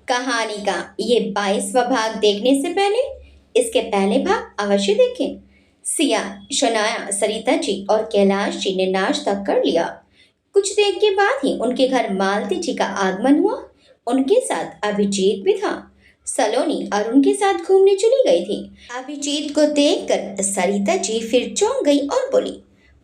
कहानी का ये 22वां भाग देखने से पहले इसके पहले भाग अवश्य देखें। सिया, शनाया, सरिता जी और कैलाश जी ने नाश्ता कर लिया। कुछ देर के बाद ही उनके घर मालती जी का आगमन हुआ। उनके साथ अभिजीत भी था। सलोनी अरुण के साथ घूमने चली गई थी। अभिजीत को देखकर सरिता जी फिर चौंक गई और बोली,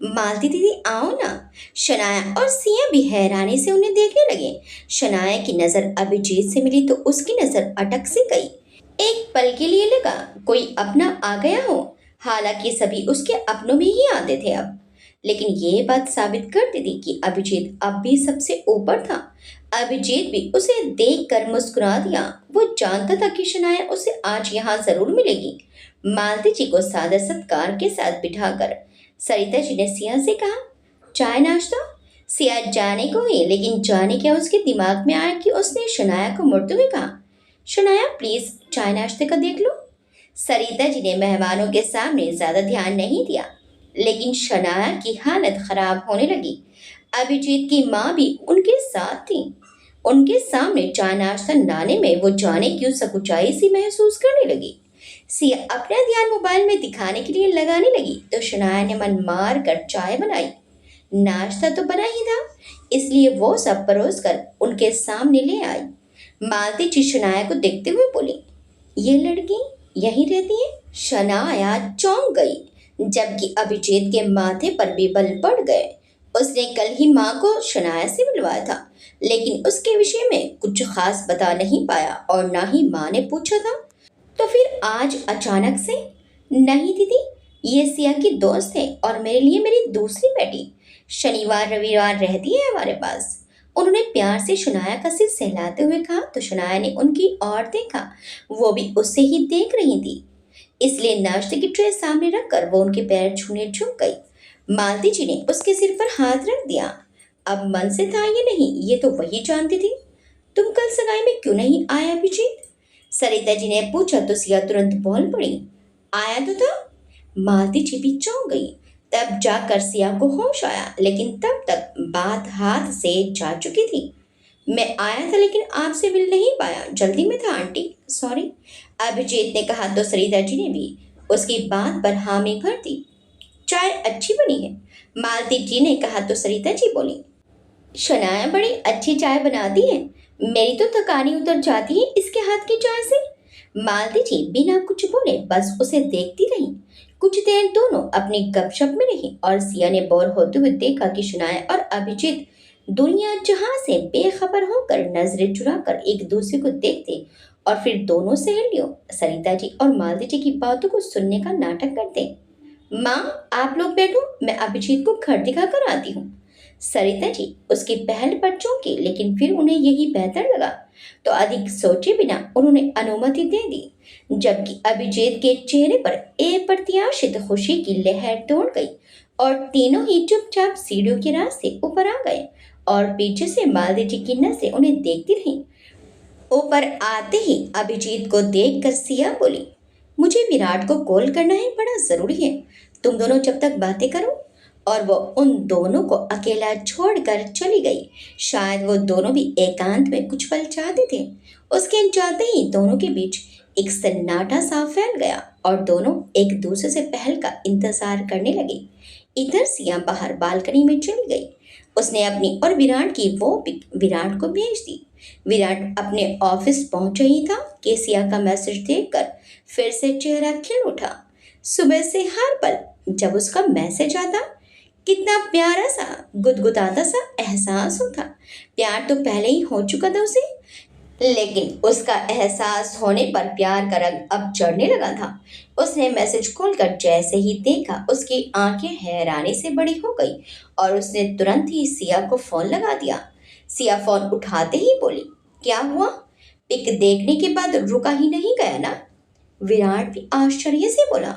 मालती दीदी आओ ना। शनाया और सिया भी हैरानी से उन्हें देखने लगे। शनाया की नजर अभिजीत से मिली तो उसकी नजर अटक सी गई। एक पल के लिए लगा कोई अपना आ गया हो। हालांकि सभी उसके अपनों में ही आते थे अब। लेकिन ये बात साबित करती थी कि अभिजीत अब भी सबसे ऊपर था। अभिजीत भी उसे देखकर मुस्कुरा दिया। वो जानता था कि शनाया उसे आज यहाँ जरूर मिलेगी। मालती जी को सादर सत्कार के साथ बिठाकर सरिता जी ने सिया से कहा, चाय नाश्ता। सिया जाने को ही, लेकिन जाने क्या उसके दिमाग में आया कि उसने शनाया को मुड़ते हुए कहा, शनाया प्लीज चाय नाश्ते का देख लो। सरिता जी ने मेहमानों के सामने ज्यादा ध्यान नहीं दिया, लेकिन शनाया की हालत खराब होने लगी। अभिजीत की माँ भी उनके साथ थी। उनके सामने चाय नाश्ता लाने में वो जाने क्यों सकुचाई सी महसूस करने लगी। सिया अपना ध्यान मोबाइल में दिखाने के लिए लगाने लगी तो शनाया ने मन मार कर चाय बनाई। नाश्ता तो बना ही था, इसलिए वो सब परोस कर उनके सामने ले आई। मालती जी शनाया को देखते हुए बोली, ये लड़की यहीं रहती है। शनाया चौंक गई, जबकि अभिजीत के माथे पर भी बल पड़ गए। उसने कल ही माँ को शनाया से मिलवाया था, लेकिन उसके विषय में कुछ खास बता नहीं पाया और ना ही माँ ने पूछा था। तो फिर आज अचानक से? नहीं दीदी, ये सिया की दोस्त है और मेरे लिए मेरी दूसरी बेटी। शनिवार रविवार रहती है हमारे पास। उन्होंने प्यार से शनाया का सिर सहलाते हुए कहा तो शनाया ने उनकी ओर देखा। वो भी उससे ही देख रही थी, इसलिए नाश्ते की ट्रे सामने रखकर वो उनके पैर छूने झुक गई। मालती जी ने उसके सिर पर हाथ रख दिया। अब मन से था ये नहीं, ये तो वही जानती थी। तुम कल सगाई में क्यों नहीं आए अभिजीत? सरिता जी ने पूछा तो सिया तुरंत बोल पड़ी, आया तो था। मालती जी भी चौंक गई। तब जाकर सिया को होश आया, लेकिन तब तक बात हाथ से जा चुकी थी। मैं आया था लेकिन आपसे मिल नहीं पाया, जल्दी में था आंटी, सॉरी। अभिजीत ने कहा तो सरिता जी ने भी उसकी बात पर हामी भर दी। चाय अच्छी बनी है, मालती जी ने कहा तो सरिता जी बोली, शनाया बड़ी अच्छी चाय बनाती है। मेरी तो थकानी उतर जाती है इसके हाथ की चाय से। मालती जी बिना कुछ बोले बस उसे देखती रही। कुछ देर दोनों अपनी गपशप में रही और सिया ने बोर होते हुए देखा कि शनाया और अभिजीत दुनिया जहां से बेखबर होकर नजरें चुराकर एक दूसरे को देखते और फिर दोनों सहेलियों सरिता जी और मालती जी की बातों को सुनने का नाटक करते। माँ आप लोग बैठो, मैं अभिजीत को घर दिखा कर आती हूँ। सरिता जी उसकी पहल पर चौंकी, लेकिन फिर उन्हें यही बेहतर लगा तो अधिक सोचे बिना उन्होंने अनुमति दे दी। जबकि अभिजीत के चेहरे पर अप्रत्याशित खुशी की लहर दौड़ गई और तीनों ही चुपचाप सीढ़ियों के रास्ते ऊपर आ गए और पीछे से मालती जी की नजरें उन्हें देखती रहीं। ऊपर आते ही अभिजीत को देखकर सिया बोली, मुझे विराट को कॉल करना है, बड़ा जरूरी है। तुम दोनों जब तक बातें करो। और वो उन दोनों को अकेला छोड़कर चली गई। शायद वो दोनों भी एकांत में कुछ पल चाहते थे। उसके जाते ही दोनों के बीच एक सन्नाटा सा फैल गया और दोनों एक दूसरे से पहल का इंतजार करने लगे। इधर सिया बाहर बालकनी में चली गई। उसने अपनी और विराट की वो पिक विराट को भेज दी। विराट अपने ऑफिस पहुंचा ही था कि सिया का मैसेज देखकर फिर से चेहरा खिल उठा। सुबह से हर पल जब उसका मैसेज आता कितना प्यारा सा गुदगुदाता सा एहसास होता। प्यार तो पहले ही हो चुका था उसे, लेकिन उसका एहसास होने पर प्यार का रंग अब चढ़ने लगा था। उसने मैसेज खोलकर जैसे ही देखा उसकी आंखें हैरानी से बड़ी हो गई और उसने तुरंत ही सिया को फोन लगा दिया। सिया फोन उठाते ही बोली, क्या हुआ? पिक देखने के बाद रुका ही नहीं गया ना? विराट भी आश्चर्य से बोला,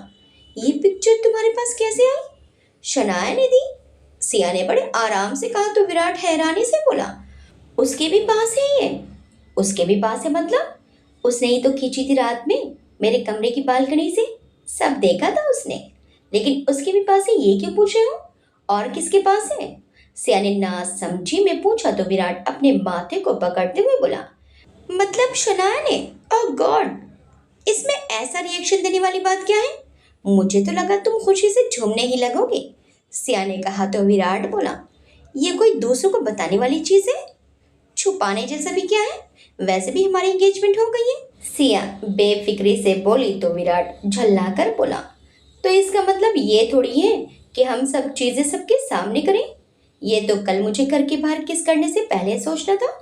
ये पिक्चर तुम्हारे पास कैसे आई? शनाया ने दी, सिया ने बड़े आराम से कहा तो विराट हैरानी से बोला, उसके भी पास है ये? उसके भी पास है मतलब? उसने ही तो खींची थी रात में मेरे कमरे की बालकनी से, सब देखा था उसने। लेकिन उसके भी पास है ये क्यों पूछ रहे हो? और किसके पास है? सिया ने ना समझी में पूछा तो विराट अपने माथे को पकड़ते हुए बोला, मतलब तब शनाया ने ओह गॉड, इसमें ऐसा रिएक्शन देने वाली बात क्या है? मुझे तो लगा तुम खुशी से झूमने ही लगोगे। सिया ने कहा तो विराट बोला, ये कोई दूसरों को बताने वाली चीज है? छुपाने जैसा भी क्या है? वैसे भी हमारी एंगेजमेंट हो गई है। सिया बेफिक्री से बोली तो विराट झल्ला कर बोला, तो इसका मतलब ये थोड़ी है कि हम सब चीजें सबके सामने करें। ये तो कल मुझे घर के बाहर किस करने से पहले सोचना था।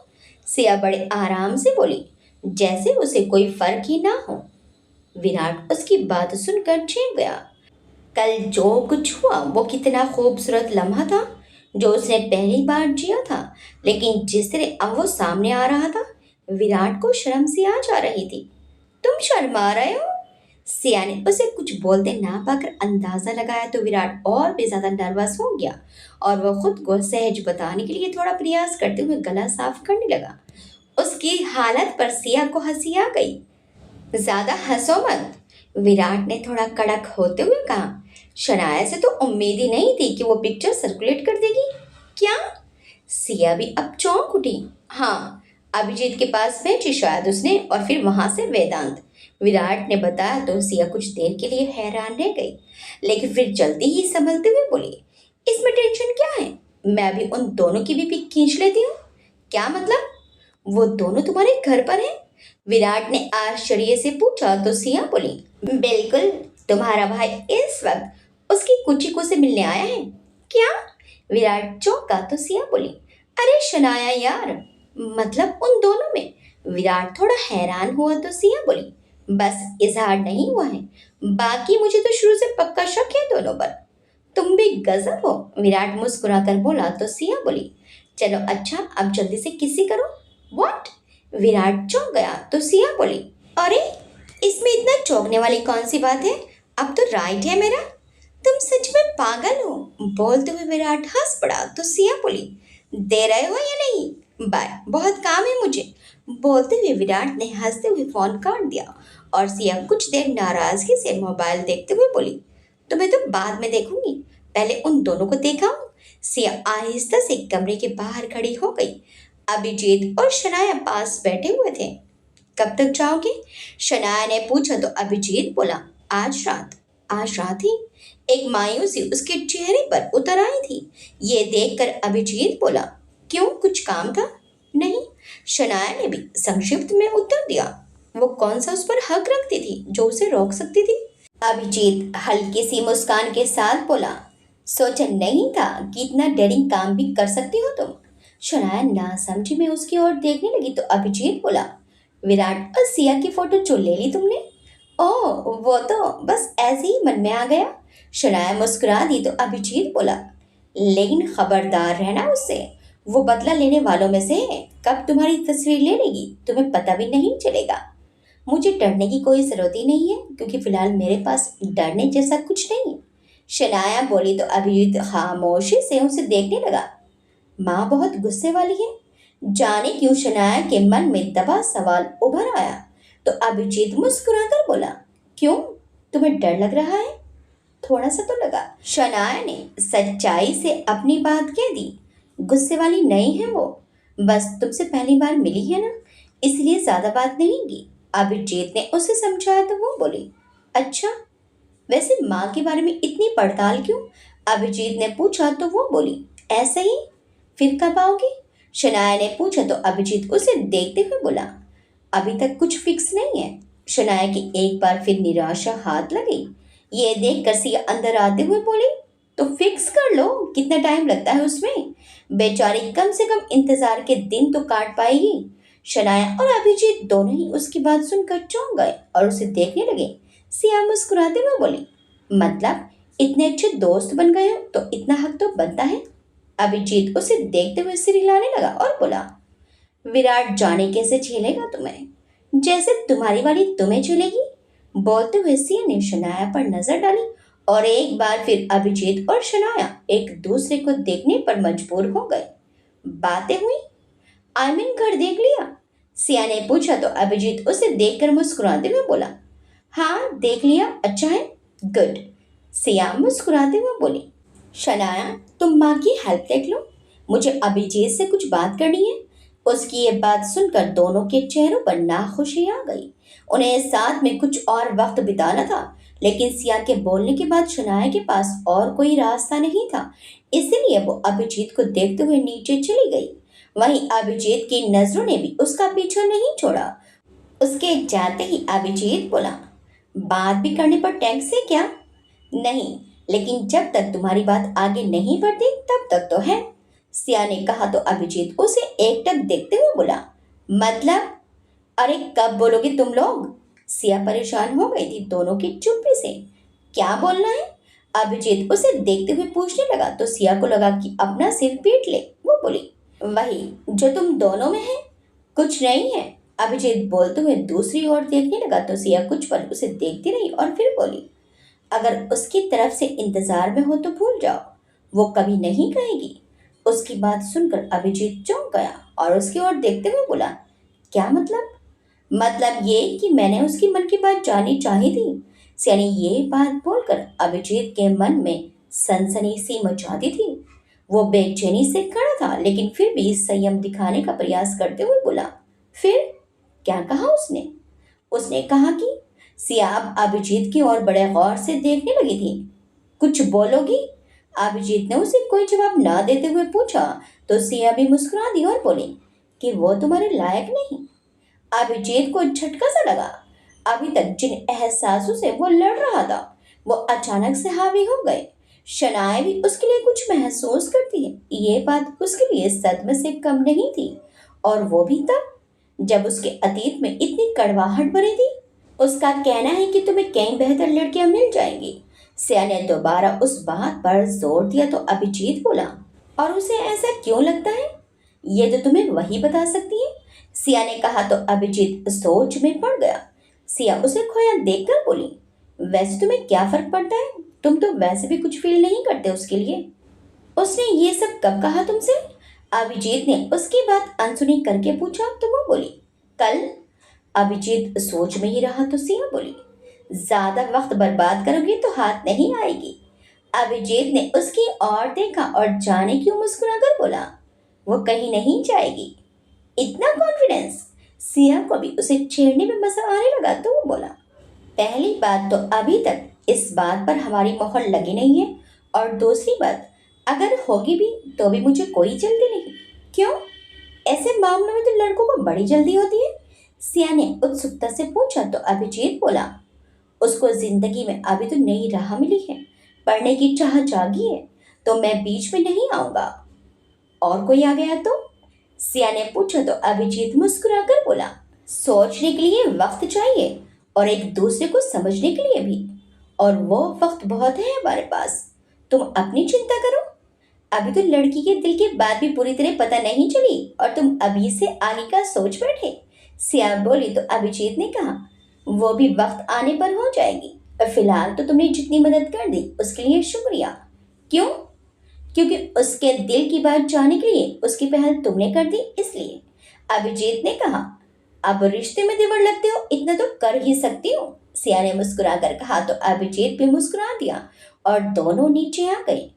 सिया बड़े आराम से बोली, जैसे उसे कोई फर्क ही ना हो। विराट उसकी बात सुनकर चौंक गया। कल जो कुछ हुआ वो कितना खूबसूरत लम्हा था जो उसने पहली बार जिया था, लेकिन जिस तरह अब वो सामने आ रहा था, विराट को शर्म सी आ जा रही थी। तुम शर्मा रहे हो? सिया ने उसे कुछ बोलते ना पाकर अंदाजा लगाया तो विराट और भी ज्यादा नर्वस हो गया और वह खुद को सहज बताने के लिए थोड़ा प्रयास करते हुए गला साफ करने लगा। उसकी हालत पर सिया को हंसी आ गई। ज्यादा हंसो मत, विराट ने थोड़ा कड़क होते हुए कहा। शनाया से तो उम्मीद ही नहीं थी कि वो पिक्चर सर्कुलेट कर देगी। क्या? सिया भी अब चौंक उठी। हाँ, अभिजीत के पास भेजी शायद उसने और फिर वहां से वेदांत। विराट ने बताया तो सिया कुछ देर के लिए हैरान रह गई, लेकिन फिर जल्दी ही संभलते हुए बोली, इसमें टेंशन क्या है? मैं भी उन दोनों की भी पिक खींच लेती हूँ। क्या मतलब? वो दोनों तुम्हारे घर पर हैं? विराट ने आश्चर्य से पूछा तो सिया बोली, बिल्कुल, तुम्हारा भाई इस वक्त उसकी कुचिको से मिलने आया है। क्या? विराट चौंका तो सिया बोली, अरे शनाया यार, मतलब उन दोनों में? विराट थोड़ा हैरान हुआ तो सिया बोली, बस इजहार नहीं हुआ है, बाकी मुझे तो शुरू से पक्का शक है दोनों पर। तुम भी गजब हो, विराट मुस्कुराकर बोला तो सिया बोली, चलो अच्छा अब जल्दी से किसी करो। व्हाट? विराट चौंक गया तो सिया बोली, अरे इसमें इतना चौंकने वाली कौन सी बात है? अब तो राइट है मेरा। तुम सच में पागल हो, बोलते हुए विराट हंस पड़ा तो सिया बोली, दे रहे हो या नहीं? बाय, बहुत काम है मुझे। बोलते हुए विराट ने हंसते हुए फोन काट दिया और सिया कुछ देर नाराजगी से मोबाइल देखते हुए बोली, तुम्हें तो बाद में देखूंगी, पहले उन दोनों को देखाऊं। सिया आहिस्ता से कमरे के बाहर खड़ी हो गई। अभिजीत और शनाया पास बैठे हुए थे। कब तक जाओगे? शनाया ने पूछा तो अभिजीत बोला, आज रात। आज रात ही? एक मायूसी उसके चेहरे पर उतर आई थी। ये देखकर अभिजीत बोला, क्यों, कुछ काम था? नहीं, शनाया ने भी संक्षिप्त में उत्तर दिया। वो कौन सा उस पर हक रखती थी जो उसे रोक सकती थी? अभिजीत हल्की सी मुस्कान के साथ बोला, सोचा नहीं था कि इतना डेयरिंग काम भी कर सकती हो तुम। शनाया नासमझी में उसकी ओर देखने लगी तो अभिजीत बोला, विराट और सिया की फोटो जो ले ली तुमने? ओह, वो तो बस ऐसे ही मन में आ गया। शनाया मुस्कुरा दी तो अभिजीत बोला, लेकिन खबरदार रहना उससे, वो बदला लेने वालों में से है। कब तुम्हारी तस्वीर ले लेगी तुम्हें पता भी नहीं चलेगा। मुझे डरने की कोई जरूरत ही नहीं है क्योंकि फिलहाल मेरे पास डरने जैसा कुछ नहीं। शनाया बोली तो अभिजीत खामोशी से उसे देखने लगा। माँ बहुत गुस्से वाली है। जाने क्यों शनाया के मन में दबा सवाल उभर आया तो अभिजीत मुस्कुराकर बोला, क्यों, तुम्हें डर लग रहा है? थोड़ा सा तो लगा। शनाया ने सच्चाई से अपनी बात कह दी। गुस्से वाली नहीं है वो, बस तुमसे पहली बार मिली है ना, इसलिए ज्यादा बात नहीं की। अभिजीत ने उसे समझाया तो वो बोली, अच्छा, वैसे माँ के बारे में इतनी पड़ताल क्यों? अभिजीत ने पूछा तो वो बोली, ऐसा ही। फिर कब आओगी? शनाया ने पूछा तो अभिजीत उसे देखते हुए बोला, अभी तक कुछ फिक्स नहीं है। शनाया की एक बार फिर निराशा हाथ लगी। ये देख कर सिया अंदर आते हुए बोली, तो फिक्स कर लो, कितना टाइम लगता है उसमें? बेचारी कम से कम इंतजार के दिन तो काट पाएगी। शनाया और अभिजीत दोनों ही उसकी बात सुनकर चौंक गए और उसे देखने लगे। सिया मुस्कुराते हुए बोली, मतलब इतने अच्छे दोस्त बन गए हो तो इतना हक तो बनता है। अभिजीत उसे देखते हुए सिर हिलाने लगा और बोला, विराट जाने कैसे झेलेगा तुम्हें, जैसे तुम्हारी वाली तुम्हें झेलेगी। बोलते हुए सिया ने शनाया पर नजर डाली और एक बार फिर अभिजीत और शनाया एक दूसरे को देखने पर मजबूर हो गए। बातें हुई? आई मीन घर देख लिया? सिया ने पूछा तो अभिजीत उसे देखकर मुस्कुराते हुए बोला, हाँ देख लिया, अच्छा है, गुड। सिया मुस्कुराते हुए बोली, शनाया तुम माँ की हेल्प देख लो, मुझे अभिजीत से कुछ बात करनी है। उसकी ये बात सुनकर दोनों के चेहरों पर नाखुशी आ गई। उन्हें साथ में कुछ और वक्त बिताना था, लेकिन सिया के बोलने के बाद शनाया के पास और कोई रास्ता नहीं था। इसलिए वो अभिजीत को देखते हुए नीचे चली गई। वहीं अभिजीत की नजरों ने भी उसका पीछा नहीं छोड़ा। उसके जाते ही अभिजीत बोला, बात भी करने पर टैक्स है क्या? नहीं, लेकिन जब तक तुम्हारी बात आगे नहीं बढ़ती तब तक तो है। सिया ने कहा तो अभिजीत उसे एकटक देखते हुए बोला, मतलब? अरे कब बोलोगे तुम लोग? सिया परेशान हो गई थी दोनों की चुप्पी से। क्या बोलना है? अभिजीत उसे देखते हुए पूछने लगा तो सिया को लगा कि अपना सिर पीट ले। वो बोली, वही जो तुम दोनों में है। कुछ नहीं है। अभिजीत बोलते हुए दूसरी ओर देखने लगा तो सिया कुछ पल उसे देखती रही और फिर बोली, अगर उसकी तरफ से इंतजार में हो तो भूल जाओ, वो कभी नहीं कहेगी। उसकी बात सुनकर अभिजीत चौंक गया और उसकी ओर देखते हुए बोला, क्या मतलब? मतलब ये कि मैंने उसकी मन की बात जाननी चाही थी। यानी ये बात बोलकर अभिजीत के मन में सनसनी सी मचाती थी। वो बेचैनी से खड़ा था, लेकिन फिर भी संयम दिखाने का प्रयास करते हुए बोला, फिर क्या कहा उसने? उसने कहा कि सियाब अभिजीत की ओर बड़े गौर से देखने लगी थी। कुछ बोलोगी? अभिजीत ने उसे कोई जवाब ना देते हुए पूछा तो सिया भी मुस्कुरा दी और बोली कि वो तुम्हारे लायक नहीं। अभिजीत को झटका सा लगा। अभी तक जिन एहसासों से वो लड़ रहा था वो अचानक से हावी हो गए। शनाया भी उसके लिए कुछ महसूस करती है, ये बात उसके लिए सदमे से कम नहीं थी। और वो भी तब जब उसके अतीत में इतनी कड़वाहट भरी थी। उसका कहना है कि तुम्हें कई बेहतर लड़कियां मिल जाएंगी। सिया ने दोबारा उस बात पर जोर दिया तो अभिजीत बोला, और उसे ऐसा क्यों लगता है? ये तो तुम्हें वही बता सकती है। सिया ने कहा तो अभिजीत सोच में पड़ गया। सिया उसे खोया देखकर बोली, वैसे तुम्हें क्या फर्क पड़ता है? तुम तो वैसे भी कुछ फील नहीं करते उसके लिए। उसने ये सब कब कहा तुमसे? अभिजीत ने उसकी बात अनसुनी करके पूछा तो वो बोली, कल। अभिजीत सोच में ही रहा तो सिया बोली, ज्यादा वक्त बर्बाद करोगी तो हाथ नहीं आएगी। अभिजीत ने उसकी ओर देखा और जाने क्यों मुस्कुरा कर बोला, वो कहीं नहीं जाएगी। इतना कॉन्फिडेंस? सिया को भी उसे छेड़ने में मजा आने लगा तो वो बोला, पहली बात तो अभी तक इस बात पर हमारी मोहर लगी नहीं है, और दूसरी बात अगर होगी भी तो भी मुझे कोई जल्दी नहीं। क्यों? ऐसे मामलों में तो लड़कों को बड़ी जल्दी होती है। सिया ने उत्सुकता से पूछा तो अभिजीत बोला, उसको जिंदगी में अभी तो नई राह मिली है, पढ़ने की चाह जागी है, तो मैं बीच में नहीं आऊंगा। और कोई आ गया तो? सिया ने पूछा तो अभिजीत मुस्कुराकर बोला, सोचने के लिए वक्त चाहिए और एक दूसरे को समझने के लिए भी, और वो वक्त बहुत है हमारे पास। तुम अपनी चिंता करो। अभी तो लड़की के दिल की बात भी पूरी तरह पता नहीं चली और तुम अभी से आगे का सोच बैठे। सिया बोली तो अभिजीत ने कहा, वो भी वक्त आने पर हो जाएगी, और फिलहाल तो तुमने जितनी मदद कर दी उसके लिए शुक्रिया। क्यों? क्योंकि उसके दिल की बात जानने के लिए उसकी पहल तुमने कर दी, इसलिए। अभिजीत ने कहा, अब रिश्ते में देवर लगते हो इतना तो कर ही सकती हो। सिया ने मुस्कुरा कर कहा तो अभिजीत भी मुस्कुरा दिया और दोनों नीचे आ गए।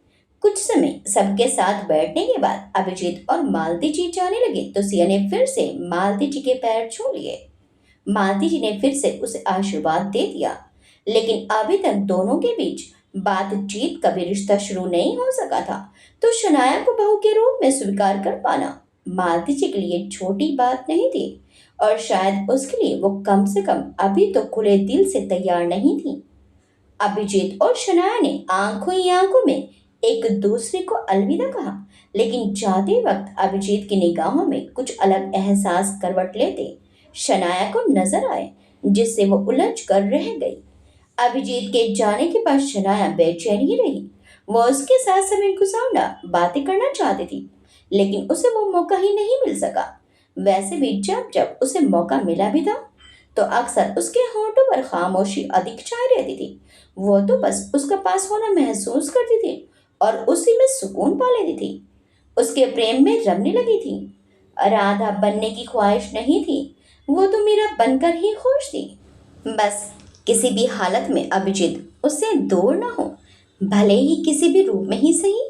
कुछ समय सबके साथ बैठने के बाद अभिजीत और मालती जी जाने लगे तो सिया ने फिर से मालती जी के पैर छू लिए। मालती जी ने फिर से उसे आशीर्वाद दे दिया, लेकिन अभी तक दोनों के बीच बातचीत कभी रिश्ता शुरू नहीं हो सका था, तो शनाया को बहू के रूप में स्वीकार कर पाना मालती जी के लिए छोटी बात नहीं थी, और शायद उसके लिए वो कम से कम अभी तो खुले दिल से तैयार नहीं थी। अभिजीत और शनाया ने आंखों ही आंखों में एक दूसरे को अलविदा कहा, लेकिन जाते वक्त अभिजीत की निगाहों में कुछ अलग एहसास करवट लेते शनाया को नजर आए, जिससे वो उलझ कर रह गई। अभिजीत के जाने के बाद शनाया बेचैन ही रही। वो उसके साथ समय गुजारना, बातें करना चाहती थी, लेकिन उसे वो मौका ही नहीं मिल सका। वैसे भी जब जब उसे मौका मिला भी था तो अक्सर उसके होठों पर खामोशी अधिक छाई रहती थी। वो तो बस उसका पास होना महसूस करती थी और उसी में सुकून पा लेती थी। उसके प्रेम में रमने लगी थी। राधा बनने की ख्वाहिश नहीं थी, वो तो मीरा बनकर ही खुश थी। बस किसी भी हालत में अभिजीत उससे दूर ना हो, भले ही किसी भी रूप में ही सही।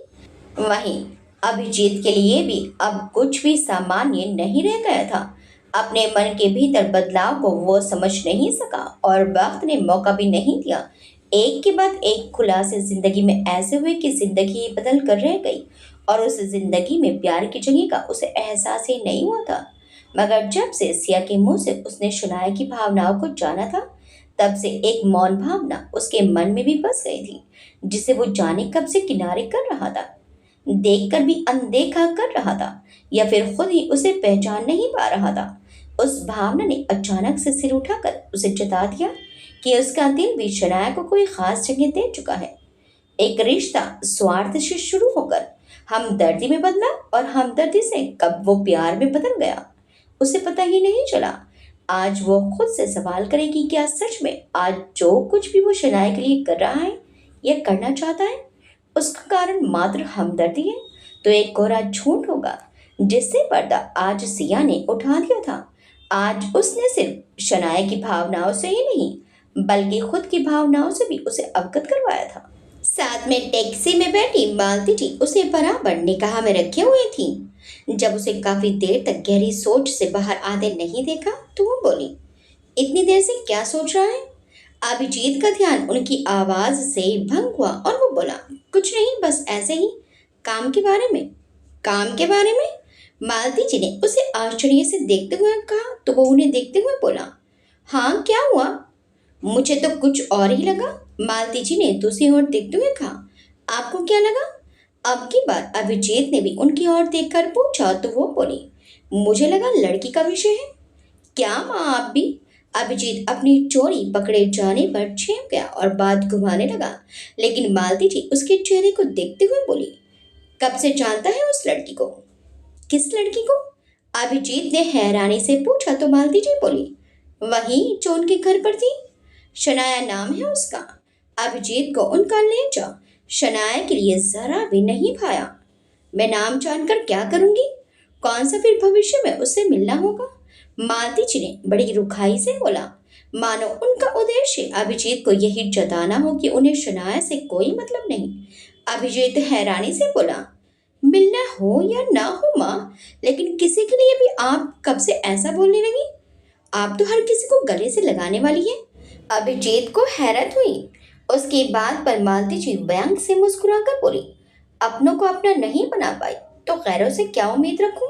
वहीं अभिजीत के लिए भी अब कुछ भी सामान्य नहीं रह गया था। अपने मन के भीतर बदलाव को वो समझ नहीं सका और वक्त ने मौका भी नहीं दिया। एक के बाद एक खुलासे जिंदगी में ऐसे हुए कि जिंदगी बदल कर रह गई और उस जिंदगी में प्यार की जगह का उसे एहसास ही नहीं हुआ था। मगर जब से सिया के मुंह से उसने शनाया की भावनाओं को जाना था, तब से एक मौन भावना उसके मन में भी बस गई थी, जिसे वो जाने कब से किनारे कर रहा था, देखकर भी अनदेखा कर रहा था, या फिर खुद ही उसे पहचान नहीं पा रहा था। उस भावना ने अचानक से सिर उठाकर उसे जता दिया कि उसका दिल भी शनाया को कोई खास जगह दे चुका है। एक रिश्ता स्वार्थ से शुरू होकर हमदर्दी में बदला और हमदर्दी से कब वो प्यार में बदल गया, उसे पता ही नहीं चला। आज वो खुद से सवाल करे कि क्या सच में आज जो कुछ भी वो शनाया के लिए कर रहा है या करना चाहता है, उसका कारण मात्र हमदर्दी है, तो एक कोरा झूठ होगा जिससे पर्दा आज सिया ने उठा दिया था। आज उसने सिर्फ शनाया की भावनाओं से ही नहीं, बल्कि खुद की भावनाओं से भी उसे अवगत करवाया था। साथ में टैक्सी में बैठी मालती जी उसे बराबर निगाह में रखे हुए थी। जब उसे काफी देर तक गहरी सोच से बाहर आते नहीं देखा, तो वो बोली, इतनी देर से क्या सोच रहा है? अभिजीत का ध्यान उनकी आवाज से भंग हुआ और वो बोला, कुछ नहीं, बस ऐसे ही, काम के बारे में। काम के बारे में? मालती जी ने उसे आश्चर्य से देखते हुए कहा, तो वो उन्हें देखते हुए बोला, हाँ क्या हुआ? मुझे तो कुछ और ही लगा। मालती जी ने दूसरी ओर देखते हुए कहा, आपको क्या लगा? अब की बार अभिजीत ने भी उनकी ओर देखकर पूछा, तो वो बोली, मुझे लगा लड़की का विषय है। क्या माँ आप भी? अभिजीत अपनी चोरी पकड़े जाने पर छिप गया और बात घुमाने लगा, लेकिन मालती जी उसके चेहरे को देखते हुए बोली, कब से जानता है उस लड़की को? किस लड़की को? अभिजीत ने हैरानी से पूछा, तो मालती जी बोली, वही जो उनके घर पर थी। शनाया नाम है उसका। अभिजीत को उनका लहजा शनाया के लिए जरा भी नहीं भाया। मैं नाम जानकर क्या करूंगी? कौन सा फिर भविष्य में उससे मिलना होगा? मालती जी ने बड़ी रुखाई से बोला, मानो उनका उद्देश्य अभिजीत को यही जताना हो कि उन्हें शनाया से कोई मतलब नहीं। अभिजीत हैरानी से बोला, मिलना हो या ना हो माँ, लेकिन किसी के लिए भी आप कब से ऐसा बोलने लगी? आप तो हर किसी को गले से लगाने वाली है। अभिजीत को हैरत हुई। उसकी बात पर मालती जी व्यंग से मुस्कुराकर बोली, अपनों को अपना नहीं बना पाई तो गैरों से क्या उम्मीद रखूं?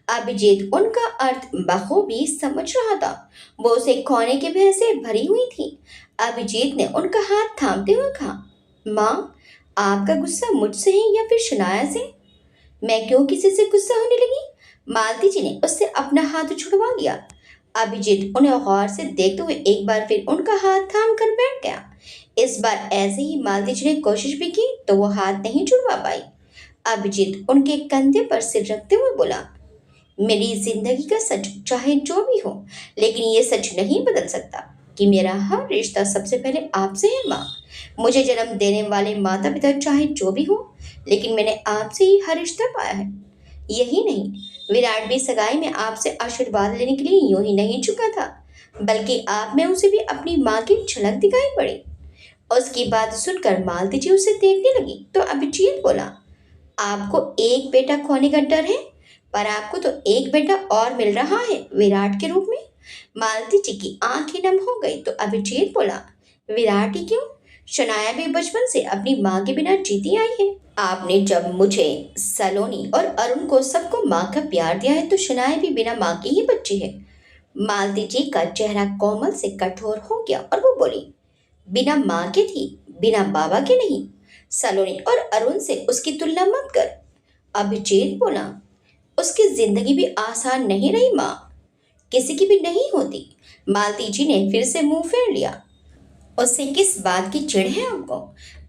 अभिजीत उनका अर्थ बखूबी समझ रहा था। वो उसे खोने के भय से भरी हुई थी। अभिजीत ने उनका हाथ थामते हुए कहा, माँ, आपका गुस्सा मुझसे है या फिर शनाया से? मैं क्यों किसी से गुस्सा होने लगी? मालती जी ने उससे अपना हाथ छुड़वा लिया। अभिजीत उन्हें गौर से देखते हुए एक बार फिर उनका हाथ थाम कर बैठ गया। इस बार ऐसे ही मालती जी ने कोशिश भी की तो वो हाथ नहीं छुड़वा पाई। अभिजीत उनके कंधे पर सिर रखते हुए बोला, मेरी जिंदगी का सच चाहे जो भी हो, लेकिन ये सच नहीं बदल सकता कि मेरा हर रिश्ता सबसे पहले आपसे है माँ। मुझे जन्म देने वाले माता पिता चाहे जो भी हो, लेकिन मैंने आपसे ही हर रिश्ता पाया है। यही नहीं, विराट भी सगाई में आपसे आशीर्वाद लेने के लिए यूं ही नहीं झुका था, बल्कि आप में उसे भी अपनी माँ की झलक दिखाई पड़ी। उसकी बात सुनकर मालती जी उसे देखने लगी, तो अभिजीत बोला, आपको एक बेटा खोने का डर है, पर आपको तो एक बेटा और मिल रहा है विराट के रूप में। मालती जी की आंखें नम हो गई, तो अभिजीत बोला, विराट ही क्यों, शनाया भी बचपन से अपनी माँ के बिना जीती आई है। आपने जब मुझे, सलोनी और अरुण को सबको माँ का प्यार दिया है, तो शनाया भी बिना माँ की ही बच्ची है। मालती जी का चेहरा कोमल से कठोर हो गया और वो बोली, बिना माँ के थी, बिना बाबा के नहीं। सलोनी और अरुण से उसकी तुलना मत कर। अभिजीत बोला, उसकी जिंदगी भी आसान नहीं रही माँ, किसी की भी नहीं होती। मालती जी ने फिर से मुंह फेर लिया। उससे किस बात की चिढ़ है आपको?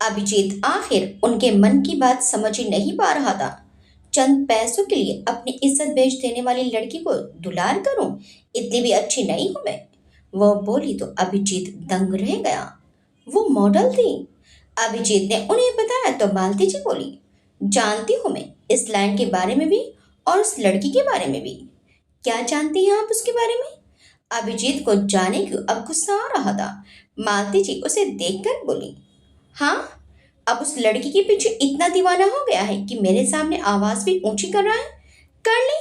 अभिजीत आखिर उनके मन की बात समझ ही नहीं पा रहा था। चंद पैसों के लिए अपनी इज्जत बेच देने वाली लड़की को दुलार करूं, इतनी भी अच्छी नहीं हूं मैं। वह बोली तो अभिजीत दंग रह गया। वो मॉडल थी। अभिजीत ने उन्हें बताया तो मालती जी बोली, जानती हूँ मैं इस लाइन के बारे में भी और उस लड़की के बारे में भी। क्या जानती हैं आप उसके बारे में? अभिजीत को जाने क्यों अब गुस्सा आ रहा था। मालती जी उसे देखकर बोली, हाँ, अब उस लड़की के पीछे इतना दीवाना हो गया है कि मेरे सामने आवाज भी ऊंची कर रहा है। कर ले,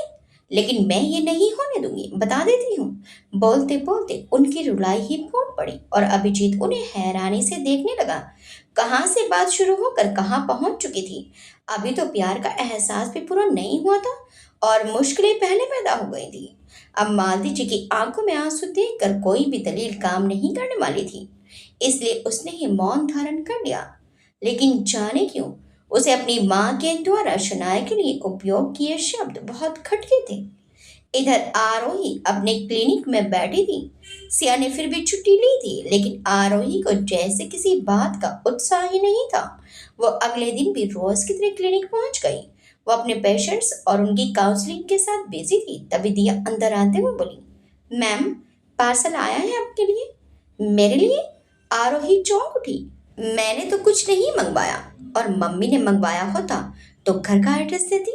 लेकिन मैं ये नहीं होने दूंगी, बता देती हूँ। बोलते बोलते उनकी रुलाई ही फूट पड़ी और अभिजीत उन्हें हैरानी से देखने लगा। कहाँ से बात शुरू होकर कहाँ पहुंच चुकी थी। अभी तो प्यार का एहसास भी पूरा नहीं हुआ था और मुश्किलें पहले पैदा हो गई थी। अब मालती जी की आंखों में आंसू देखकर कोई भी दलील काम नहीं करने वाली थी, इसलिए उसने ही मौन धारण कर लिया। लेकिन जाने क्यों उसे अपनी माँ के द्वारा शनाया के लिए उपयोग किए शब्द बहुत खटके थे। इधर आरोही अपने क्लिनिक में बैठी थी। सिया ने फिर भी छुट्टी ली थी, लेकिन आरोही को जैसे किसी बात का उत्साह ही नहीं था। वो अगले दिन भी रोज की तरह क्लिनिक पहुंच गई। वो अपने पेशेंट्स और उनकी काउंसलिंग के साथ बिजी थी। तभी दिया अंदर आते हुए बोली, मैम, पार्सल आया है आपके लिए। मेरे लिए? आरोही चौंक उठी। मैंने तो कुछ नहीं मंगवाया, और मम्मी ने मंगवाया होता तो घर का एड्रेस देती।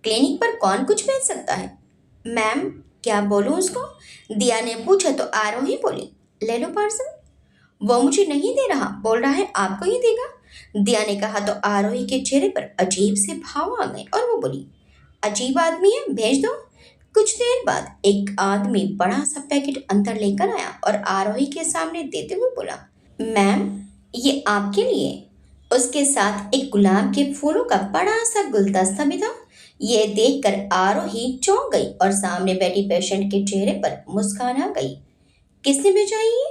क्लिनिक पर कौन कुछ भेज सकता है। मैम, क्या बोलूं उसको? दिया ने पूछा तो आरोही बोली, ले लो पार्सल। वो मुझे नहीं दे रहा, बोल रहा है आपको ही देगा। दिया ने कहा तो आरोही के चेहरे पर अजीब से भाव आ गए और वो बोली, अजीब आदमी है, भेज दो। कुछ देर बाद एक आदमी बड़ा सा पैकेट अंदर लेकर आया और आरोही के सामने देते हुए बोला, मैम, ये आपके लिए। उसके साथ एक गुलाब के फूलों का बड़ा सा गुलदस्ता भी था। ये देखकर आरोही चौंक गई और सामने बैठी पेशेंट के चेहरे पर मुस्कान आ गई। किसने भेजा ये?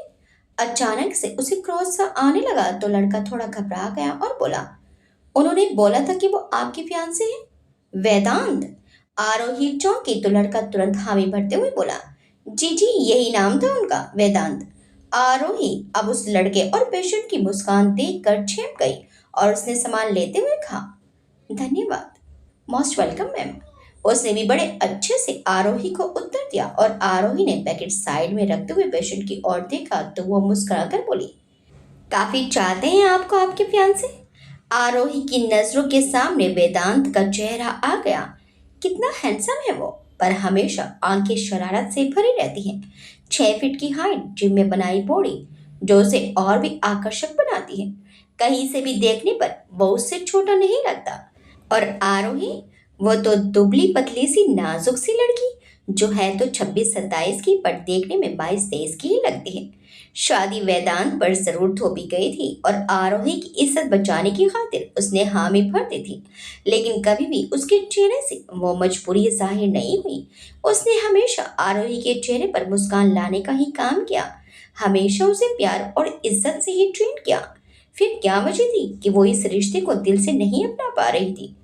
अचानक से उसे क्रोध सा आने लगा तो लड़का थोड़ा घबरा गया और बोला, उन्होंने बोला था कि वो आपके फियांसे हैं। वेदांत? आरोही चौंकी तो लड़का तुरंत हामी भरते हुए बोला, जी जी, यही नाम था उनका, वेदांत। आरोही अब उस लड़के और पेशेंट की मुस्कान देखकर छिप गई और उसने सामान लेते हुए कहा, धन्यवाद, मोस्ट वेलकम मैम। उसने भी बड़े अच्छे से आरोही को उत्तर दिया और आरोही ने पैकेट साइड में रखते हुए पेशेंट की ओर देखा तो वो मुस्कुराकर बोली, काफी चाहते हैं आपको आपके फियांसे। आरोही की नजरों के सामने वेदांत का चेहरा आ गया। कितना हैंडसम है वो, पर हमेशा आंखें शरारत से भरी रहती हैं। 6 फीट की हाइट, जिम में बनाई बॉडी जो उसे और भी आकर्षक बनाती है। कहीं से भी देखने पर वो उससे छोटा नहीं लगता। और आरोही, वो तो दुबली पतली सी नाजुक सी लड़की जो है तो 26-27 की, पर देखने में 22-23 की ही लगती है। शादी वेदांत पर जरूर थोपी गई थी और आरोही की इज्जत बचाने की खातिर उसने हामी भर दी थी, लेकिन कभी भी उसके चेहरे से वो मजबूरी जाहिर नहीं हुई। उसने हमेशा आरोही के चेहरे पर मुस्कान लाने का ही काम किया, हमेशा उसे प्यार और इज्जत से ही ट्रीट किया। फिर क्या वजह थी कि वो इस रिश्ते को दिल से नहीं अपना पा रही थी?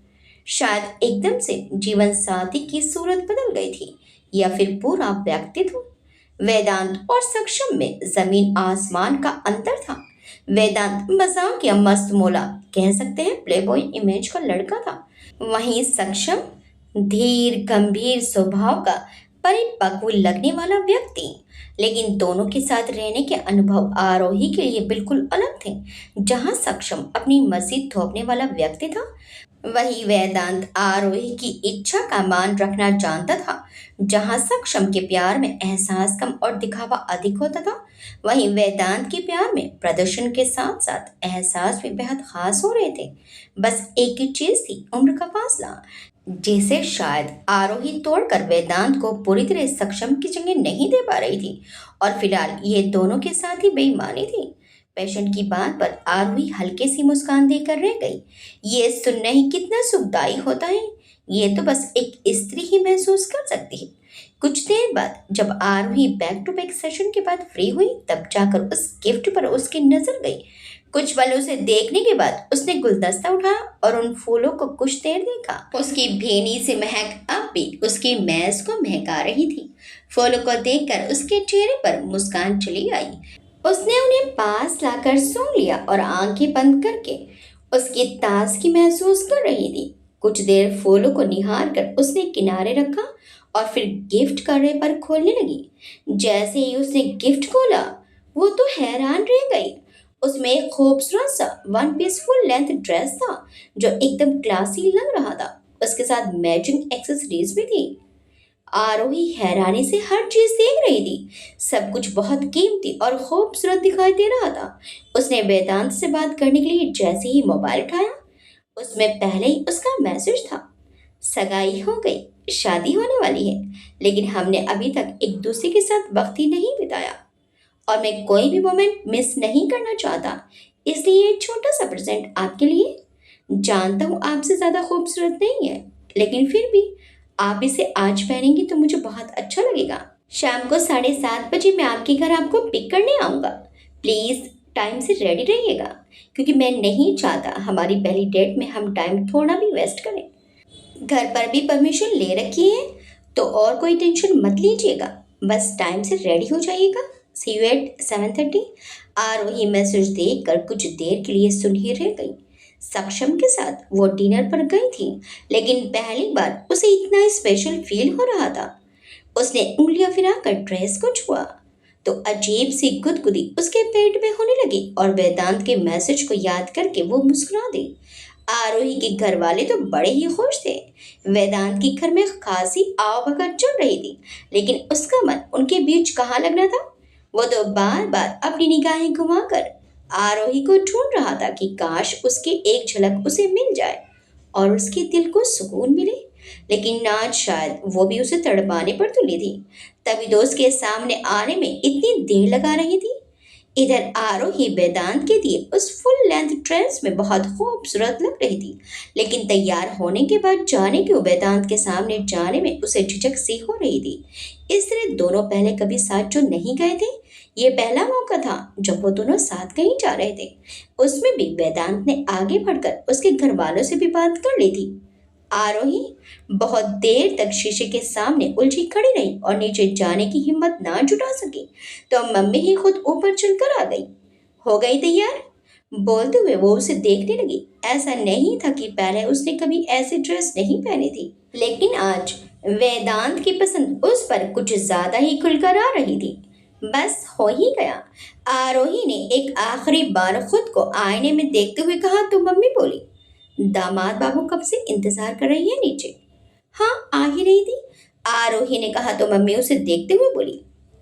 शायद एकदम से जीवन साथी की सूरत बदल गई थी, या फिर पूरा व्यक्तित्व। वेदांत और सक्षम में जमीन आसमान का अंतर था। वेदांत मजाक या मस्त मोला, कह सकते हैं प्लेबॉय इमेज का लड़का था। वहीं सक्षम धीर गंभीर स्वभाव का परिपक्व लगने वाला व्यक्ति। लेकिन दोनों के साथ रहने के अनुभव आरोही के लिए बिल्कुल अलग थे। जहां सक्षम अपनी मर्जी थोपने वाला व्यक्ति था, वही वेदांत आरोही की इच्छा का मान रखना जानता था। जहां सक्षम के प्यार में एहसास कम और दिखावा अधिक होता था, वहीं वेदांत के प्यार में प्रदर्शन के साथ साथ एहसास भी बेहद खास हो रहे थे। बस एक ही चीज थी, उम्र का फासला, जिसे शायद आरोही तोड़कर वेदांत को पूरी तरह सक्षम की जगह नहीं दे पा रही थी। और फिलहाल ये दोनों के साथ ही बेईमानी थी। पेशेंट की बात पर आरोही हल्के सी मुस्कान देकर रह गई। ये सुनना ही कितना सुखदाई होता है, ये तो बस एक स्त्री ही महसूस कर सकती है। कुछ देर बाद जब आरोही बैक टू बैक सेशन के बाद फ्री हुई, तब जाकर उस गिफ्ट पर उसकी नजर गई। कुछ पल उसे देखने के बाद उसने गुलदस्ता उठाया और उन फूलों को कुछ देर देखा। उसकी भीनी सी महक अब भी उसकी मैस को महका रही थी। फूलों को देखकर उसके चेहरे पर मुस्कान चली आई। उसने उन्हें पास लाकर सूंघ लिया और आंखें बंद करके उसकी ताजगी महसूस कर रही थी। कुछ देर फूलों को निहार कर उसने किनारे रखा और फिर गिफ्ट कड़े पर खोलने लगी। जैसे ही उसने गिफ्ट खोला, वो तो हैरान रह गई। उसमें एक खूबसूरत सा one piece full length dress था जो एकदम क्लासी लग रहा था। उसके साथ मैचिंग एक्सेसरीज भी थी। आरोही हैरानी से हर चीज देख रही थी। सब कुछ बहुत कीमती और खूबसूरत दिखाई दे रहा था। उसने वेदांत से बात करने के लिए जैसे ही मोबाइल उठाया, उसमें पहले ही उसका मैसेज था। सगाई हो गई, शादी होने वाली है, लेकिन हमने अभी तक एक दूसरे के साथ वक्त ही नहीं बिताया और मैं कोई भी मोमेंट मिस नहीं करना चाहता। इसलिए ये छोटा सा प्रेजेंट आपके लिए। जानता हूँ आपसे ज़्यादा खूबसूरत नहीं है, लेकिन फिर भी आप इसे आज पहनेंगी तो मुझे बहुत अच्छा लगेगा। शाम को 7:30 बजे मैं आपके घर आपको पिक करने आऊँगा। प्लीज़ टाइम से रेडी रहिएगा, क्योंकि मैं नहीं चाहता हमारी पहली डेट में हम टाइम थोड़ा भी वेस्ट करें। घर पर भी परमिशन ले रखी है, तो और कोई टेंशन मत लीजिएगा। बस टाइम से रेडी हो जाइएगा। सी यू एट 7:30। आरोही मैसेज देख कर कुछ देर के लिए सुन ही रह गई। सक्षम के साथ वो डिनर पर गई थी, लेकिन पहली बार उसे इतना स्पेशल फील हो रहा था। उसने उंगलियां फिराकर ड्रेस को छुआ तो अजीब सी गुदगुदी उसके पेट में होने लगी और वेदांत के मैसेज को याद करके वो मुस्कुरा दी। आरोही के घर वाले तो बड़े ही खुश थे। वेदांत के घर में खासी आवभगत चल रही थी, लेकिन उसका मन उनके बीच कहाँ लगना था। वो तो बार बार अपनी निगाहें घुमाकर आरोही को ढूंढ रहा था कि काश उसकी एक झलक उसे मिल जाए और उसके दिल को सुकून मिले। लेकिन आज शायद वो भी उसे तड़पाने पर तुली थी, तभी दोस्त के सामने आने में इतनी देर लगा रही थी। इधर आरोही वेदांत के दिए उस फुल लेंथ ड्रेस में बहुत खूबसूरत लग रही थी, लेकिन तैयार होने के बाद जाने क्यों वेदांत के सामने जाने में उसे झिझक सी हो रही थी। इस तरह दोनों पहले कभी साथ जो नहीं गए थे, ये पहला मौका था जब वो दोनों साथ कहीं जा रहे थे। उसमें भी वेदांत ने आगे बढ़कर उसके घर वालों से भी बात कर ली थी। आरोही बहुत देर तक शीशे के सामने उलझी खड़ी रही और नीचे जाने की हिम्मत ना जुटा सकी, तो मम्मी ही खुद ऊपर चलकर आ गई। हो गई तैयार? बोलते हुए वो उसे देखने लगी। ऐसा नहीं था कि पहले उसने कभी ऐसी ड्रेस नहीं पहनी थी, लेकिन आज वेदांत की पसंद उस पर कुछ ज्यादा ही खुलकर आ रही थी। बस हो ही गया। आरोही ने एक आखिरी बार खुद को आईने में देखते हुए कहा तो मम्मी बोली, दामाद बाबू कब से इंतजार कर रही है नीचे। हाँ, आ ही रही थी, आरोही ने कहा तो मम्मी उसे देखते हुए बोली,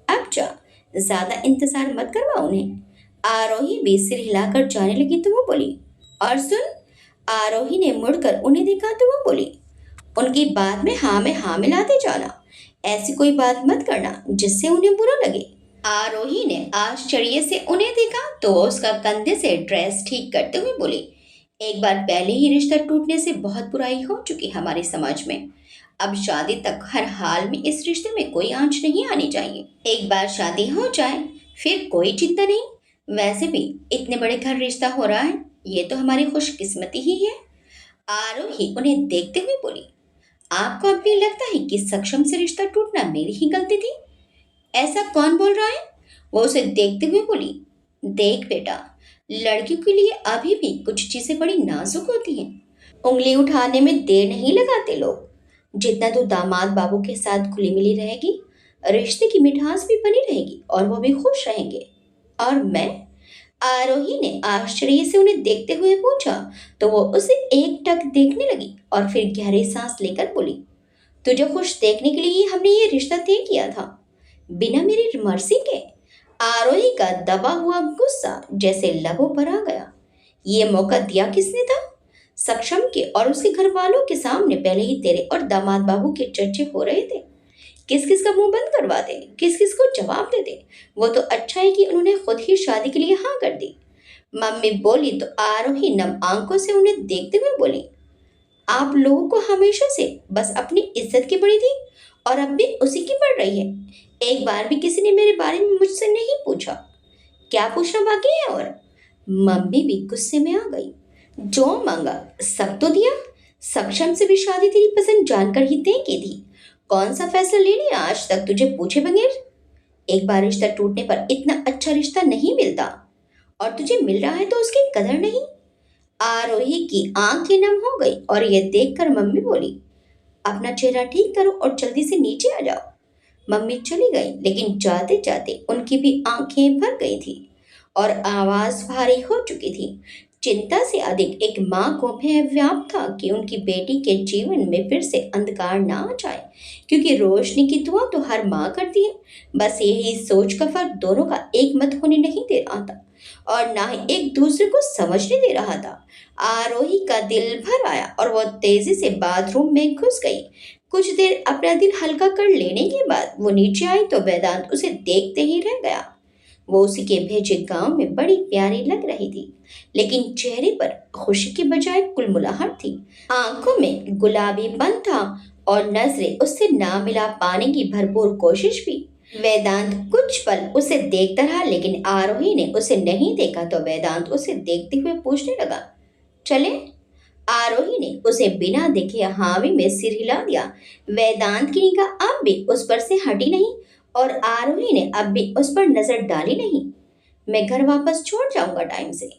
अब जा, ज्यादा इंतजार मत करवा उन्हें। आरोही भी सिर हिलाकर जाने लगी तो वो बोली, और सुन। आरोही ने मुड़कर उन्हें देखा तो वो बोली, उनकी बात में हाँ मिलाते जाना। ऐसी कोई बात मत करना जिससे उन्हें बुरा लगे। आरोही ने आश्चर्य से उन्हें देखा तो उसका कंधे से ड्रेस ठीक करते हुए बोली, एक बार पहले ही रिश्ता टूटने से बहुत बुराई हो चुकी हमारे समाज में। अब शादी तक हर हाल में इस रिश्ते में कोई आंच नहीं आनी चाहिए। एक बार शादी हो जाए फिर कोई चिंता नहीं। वैसे भी इतने बड़े घर रिश्ता हो रहा है, ये तो हमारी खुशकिस्मती ही है। आरोही उन्हें देखते हुए बोली, आपको अब भी लगता है कि सक्षम से रिश्ता टूटना मेरी ही गलती थी? ऐसा कौन बोल रहा है? वो उसे देखते हुए बोली, देख बेटा, लड़कियों के लिए अभी भी कुछ चीजें बड़ी नाजुक होती हैं। उंगली उठाने में देर नहीं लगाते लोग। जितना तू दामाद बाबू के साथ खुली मिली रहेगी, रिश्ते की मिठास भी बनी रहेगी और वो भी खुश रहेंगे। और मैं? आरोही ने आश्चर्य से उन्हें देखते हुए पूछा तो वो उसे एक टक देखने लगी और फिर गहरी सांस लेकर बोली, तुझे खुश देखने के लिए ही हमने ये रिश्ता तय किया था, बिना मेरी मर्जी के। आरोही का दबा हुआ गुस्सा जैसे लबों पर आ गया। ये मौका दिया किसने था? सक्षम के और उसके घर वालों के सामने पहले ही तेरे और दामाद बाबू के चर्चे हो रहे थे। किस किस का मुंह बंद करवा दे, किस किस को जवाब दे दे। वो तो अच्छा है कि उन्होंने खुद ही शादी के लिए हाँ कर दी। मम्मी बोली तो आरोही नम आंखों से उन्हें देखते हुए बोली, आप लोगों को हमेशा से बस अपनी इज्जत की पड़ी थी और अब भी उसी की पड़ रही है। एक बार भी किसी ने मेरे बारे में मुझसे नहीं पूछा। क्या पूछना बाकी है? और मम्मी भी गुस्से में आ गई। जो मांगा सब तो दिया। सक्षम से भी शादी तेरी पसंद जानकर ही तय की थी। कौन सा फैसला ले लिया आज तक तुझे पूछे बगैर? एक बार रिश्ता टूटने पर इतना अच्छा रिश्ता नहीं मिलता और तुझे मिल रहा है तो उसकी कदर नहीं। आरोही की आंखें नम हो गई और यह देखकर मम्मी बोली, अपना चेहरा ठीक करो और जल्दी से नीचे आ जाओ। मम्मी चली गई, लेकिन जाते जाते उनकी भी आंखें भर गई थी और आवाज भारी हो चुकी थी। चिंता से अधिक एक माँ को भय व्याप्त था कि उनकी बेटी के जीवन में फिर से अंधकार ना आ जाए, क्योंकि रोशनी की दुआ तो हर माँ करती है। बस यही सोच का फर्क दोनों का एक मत होने नहीं दे रहा था और ना ही एक दूसरे को समझने दे रहा था। आरोही का दिल भर आया और वो तेजी से बाथरूम में घुस गई। कुछ देर अपना दिल हल्का कर लेने के बाद वो नीचे आई तो वेदांत उसे देखते ही रह गया। वो उसी के भेजे गांव में बड़ी प्यारी लग रही थी, लेकिन चेहरे पर खुशी की बजाय कुलमुलाहट थी। आंखों में गुलाबीपन था और नजरें उससे ना मिला पाने की भरपूर कोशिश भी। वेदांत कुछ पल उसे देखता रहा, लेकिन आरोही ने उसे नहीं देखा तो वेदांत उसे देखते हुए पूछने लगा, चले? आरोही ने उसे बिना देखे हामी में सिर हिला दिया। वेदांत की निगाह अब भी उस पर से हटी नहीं और आरोही ने अब भी उस पर नजर डाली नहीं। मैं घर वापस छोड़ जाऊंगा टाइम से,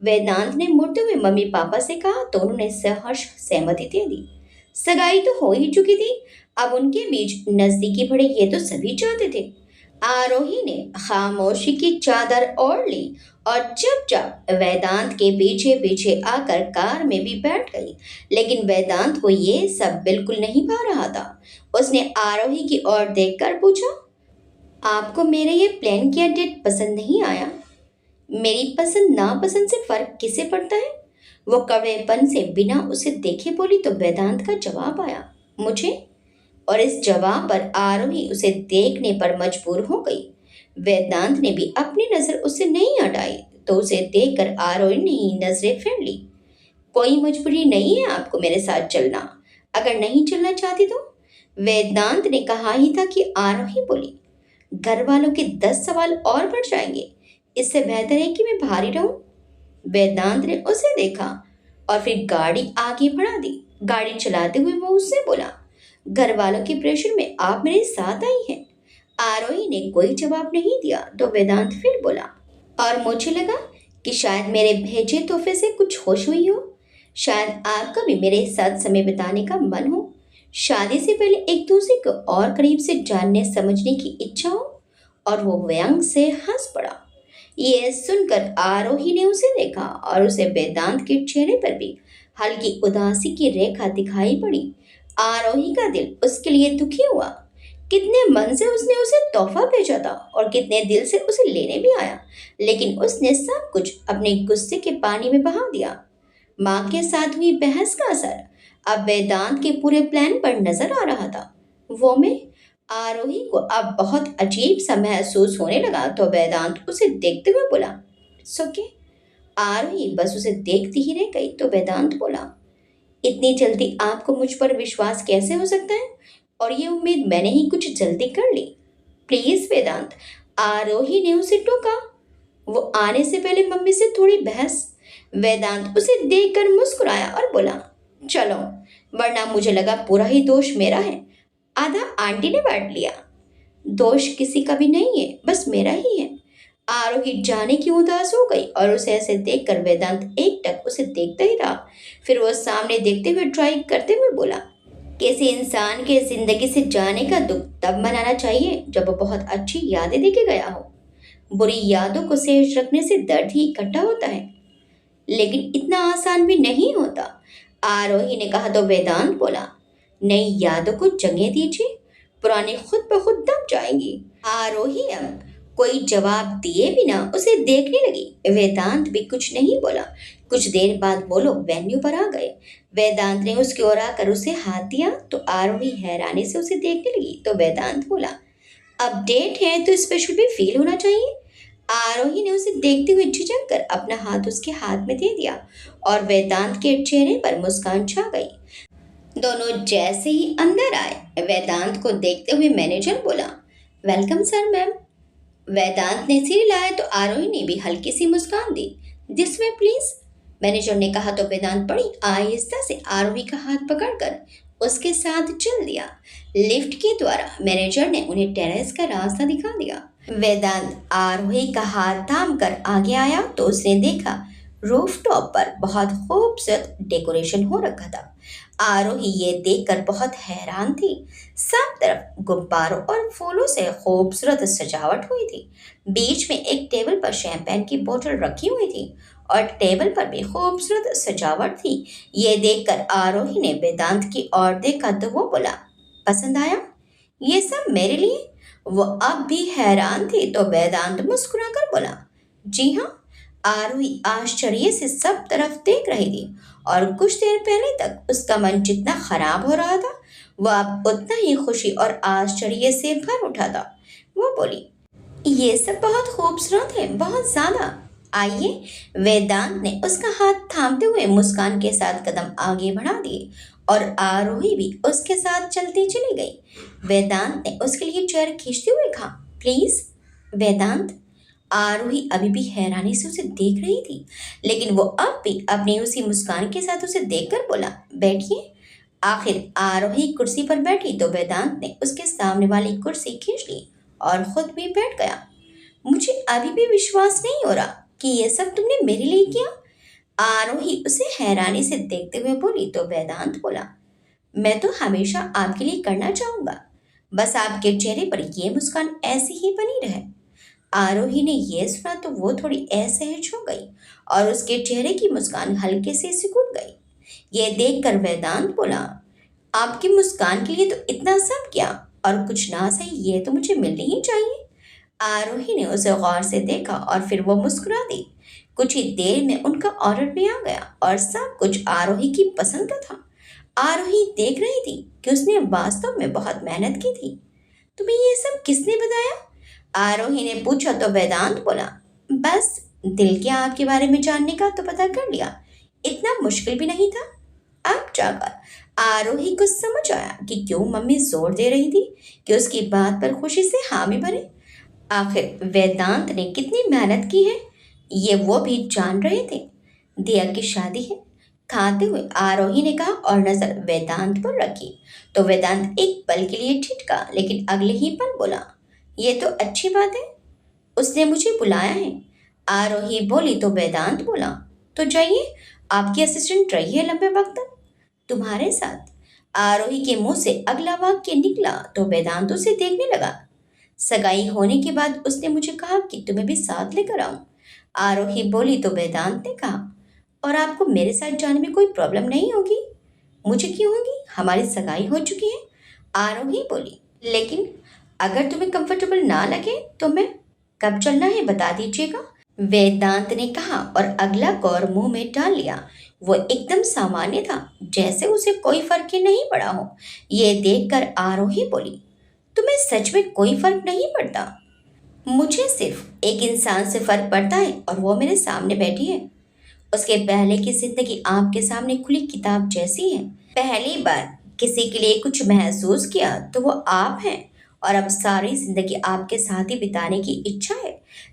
वेदांत ने मुड़ते हुए मम्मी पापा से कहा तो उन्होंने सहर्ष सहमति दे दी। सगाई तो हो ही चुकी थी, अब उनके बीच नजदीकी बढ़े ये तो सभी चाहते थे। आरोही ने खामोशी की चादर ओढ़ ली और चुपचाप वेदांत के पीछे पीछे आकर कार में भी बैठ गई। लेकिन वेदांत को ये सब बिल्कुल नहीं भा रहा था। उसने आरोही की ओर देखकर पूछा, आपको मेरा ये प्लान किया डेट पसंद नहीं आया? मेरी पसंद नापसंद से फर्क किसे पड़ता है? वो कड़वेपन से बिना उसे देखे बोली तो वेदांत का जवाब आया, मुझे। और इस जवाब पर आरोही उसे देखने पर मजबूर हो गई। वेदांत ने भी अपनी नजर उससे नहीं हटाई तो उसे देखकर आरोही ने ही नजरें फेर ली। कोई मजबूरी नहीं है आपको मेरे साथ चलना, अगर नहीं चलना चाहती तो, वेदांत ने कहा ही था कि आरोही बोली। घर वालों के 10 सवाल और बढ़ जाएंगे, इससे बेहतर है कि मैं बाहर ही रहूं। वेदांत ने उसे देखा और फिर गाड़ी आगे बढ़ा दी। गाड़ी चलाते हुए वो उससे बोला, घर वालों के प्रेशर में आप मेरे साथ आई हैं। आरोही ने कोई जवाब नहीं दिया तो वेदांत फिर बोला, और मुझे लगा कि शायद मेरे भेजे तोहफे से कुछ खुश हुई हो, शायद आपका भी मेरे साथ समय बिताने का मन हो, शादी से पहले एक दूसरे को और करीब से जानने समझने की इच्छा हो। और वो व्यंग से हंस पड़ा। ये सुनकर आरोही ने उसे देखा और उसे वेदांत के चेहरे पर भी हल्की उदासी की रेखा दिखाई पड़ी। आरोही का दिल उसके लिए दुखी हुआ। कितने मन से उसने उसे तोहफा भेजा था और कितने दिल से उसे लेने भी आया, लेकिन उसने सब कुछ अपने गुस्से के पानी में बहा दिया। माँ के साथ हुई बहस का असर अब वेदांत के पूरे प्लान पर नजर आ रहा था। वो में आरोही को अब बहुत अजीब सा महसूस होने लगा तो वेदांत उसे देखते हुए बोला, "सो आरोही बस उसे देखती ही रह गई तो वेदांत बोला, इतनी जल्दी आपको मुझ पर विश्वास कैसे हो सकता है? और ये उम्मीद मैंने ही कुछ जल्दी कर ली। प्लीज वेदांत, आरोही ने उसे टोका। वो आने से पहले मम्मी से थोड़ी बहस। वेदांत उसे देखकर मुस्कुराया और बोला, चलो, वरना मुझे लगा पूरा ही दोष मेरा है, आधा आंटी ने बांट लिया। दोष किसी का भी नहीं है, बस मेरा ही है। आरोही जाने की उदास हो गई और उसे ऐसे देखकर वेदांत एकटक उसे देखता ही रहा। फिर वो सामने देखते हुए ड्राइव करते हुए बोला, किसी इंसान के जिंदगी से जाने का दुख तब मनाना चाहिए जब वो बहुत अच्छी यादें देके गया हो। बुरी यादों को सहज रखने से दर्द ही इकट्ठा होता है, लेकिन इतना आसान भी नहीं होता। आरोही ने कहा तो वेदांत बोला, नई यादों को जगह दीजिए, पुरानी खुद ब खुद दब जाएंगी। आरोही अब कोई जवाब दिए बिना उसे देखने लगी। वेदांत भी कुछ नहीं बोला। कुछ देर बाद वो लोग वेन्यू पर आ गए। वेदांत ने उसकी ओर आकर उसे हाथ दिया तो आरोही हैरानी से उसे देखने लगी तो वेदांत बोला, अपडेट है तो स्पेशल भी फील होना चाहिए। आरोही ने उसे देखते हुए झिझक कर अपना हाथ उसके हाथ में दे दिया और वेदांत के चेहरे पर मुस्कान छा गई। दोनों जैसे ही अंदर आए वेदांत को देखते हुए मैनेजर बोला, वेलकम सर मैम। वेदांत ने सिर हिलाया तो आरोही ने भी हल्की सी मुस्कान दी। दिस वे प्लीज, मैनेजर ने कहा तो वेदांत बड़ी आहिस्ता से आरोही का हाथ पकड़कर उसके साथ चल दिया। लिफ्ट के द्वारा मैनेजर ने उन्हें टेरेस का रास्ता दिखा दिया। वेदांत आरोही का हाथ थाम कर आगे आया तो उसने देखा रूफटॉप पर बहुत खूबसूरत डेकोरेशन हो रखा था। आरोही ये देखकर बहुत हैरान थी। सब तरफ गुब्बारों और फूलों से खूबसूरत सजावट हुई थी। बीच में एक टेबल पर शैंपेन की बोतल रखी हुई थी और टेबल पर भी खूबसूरत सजावट थी। ये देखकर आरोही ने वेदांत की ओर देखा तो वो बोला, पसंद आया? ये सब मेरे लिए? वो अब भी हैरान थी तो वेदांत मुस्कुराकर बोला, जी हाँ। आरोही आश्चर्य से सब तरफ देख रही थी और कुछ देर पहले तक उसका मन जितना खराब हो रहा था वह अब उतना ही खुशी और आश्चर्य से भर उठा था। वो बोली, ये सब बहुत खूबसूरत है, बहुत ज्यादा। आइए। वेदांत ने उसका हाथ थामते हुए मुस्कान के साथ कदम आगे बढ़ा दिए और आरोही भी उसके साथ चलती चली गई। वेदांत ने उसके लिए चेयर खींचते हुए कहा, प्लीज। वेदांत। आरोही अभी भी हैरानी से उसे देख रही थी, लेकिन वो अब भी अपनी उसी मुस्कान के साथ उसे देखकर बोला, बैठिए। आखिर आरोही कुर्सी पर बैठी तो वेदांत ने उसके सामने वाली कुर्सी खींच ली और खुद भी बैठ गया। मुझे अभी भी विश्वास नहीं हो रहा कि ये सब तुमने मेरे लिए किया। आरोही उसे हैरानी से देखते हुए बोली तो वेदांत बोला, मैं तो हमेशा आपके लिए करना चाहूंगा। बस आपके चेहरे पर ये मुस्कान ऐसी ही बनी रहे। आरोही ने यह सुना तो वो थोड़ी असहज हो गई और उसके चेहरे की मुस्कान हल्के से सिकुड़ गई। यह देखकर वेदांत बोला, आपकी मुस्कान के लिए तो इतना सब किया और कुछ ना सही ये तो मुझे मिलनी ही चाहिए। आरोही ने उसे गौर से देखा और फिर वो मुस्कुरा दी। कुछ ही देर में उनका ऑर्डर भी आ गया और सब कुछ आरोही की पसंद का था। आरोही देख रही थी कि उसने वास्तव में बहुत मेहनत की थी। तुम्हें ये सब किसने बताया? आरोही ने पूछा तो वेदांत बोला, बस दिल के आपके बारे में जानने का तो पता कर लिया। इतना मुश्किल भी नहीं था। अब जाकर आरोही को समझ आया कि क्यों मम्मी जोर दे रही थी कि उसकी बात पर खुशी से हामी भरे। आखिर वेदांत ने कितनी मेहनत की है ये वो भी जान रहे थे। दिया की शादी है, खाते हुए आरोही ने कहा और नजर वेदांत पर रखी तो वेदांत एक पल के लिए ठिठका, लेकिन अगले ही पल बोला, ये तो अच्छी बात है, उसने मुझे बुलाया है। आरोही बोली तो वेदांत बोला, तो जाइए, आपकी असिस्टेंट रही है लंबे वक्त तक तुम्हारे साथ। आरोही के मुंह से अगला वाक्य निकला तो वेदांत उसे देखने लगा। सगाई होने के बाद उसने मुझे कहा कि तुम्हें भी साथ लेकर आऊं। आरोही बोली तो वेदांत ने कहा, और आपको मेरे साथ जाने में कोई प्रॉब्लम नहीं होगी? मुझे क्यों होगी, हमारी सगाई हो चुकी है। आरोही बोली, लेकिन अगर तुम्हें कंफर्टेबल ना लगे तो मैं कब चलना है बता दीजिएगा। वेदांत ने कहा और अगला कौर मुंह में डाल लिया। वो एकदम सामान्य था, जैसे उसे कोई फर्क ही नहीं पड़ा हो। ये देखकर आरोही बोली, तुम्हें सच में कोई फर्क नहीं पड़ता? मुझे सिर्फ एक इंसान से फर्क पड़ता है और वो मेरे सामने बैठी है। उसके पहले की जिंदगी आपके सामने खुली किताब जैसी है। पहली बार किसी के लिए कुछ महसूस किया तो वो आप हैं और अब सारी जिंदगी आपके साथ ही बिताने की इच्छा है।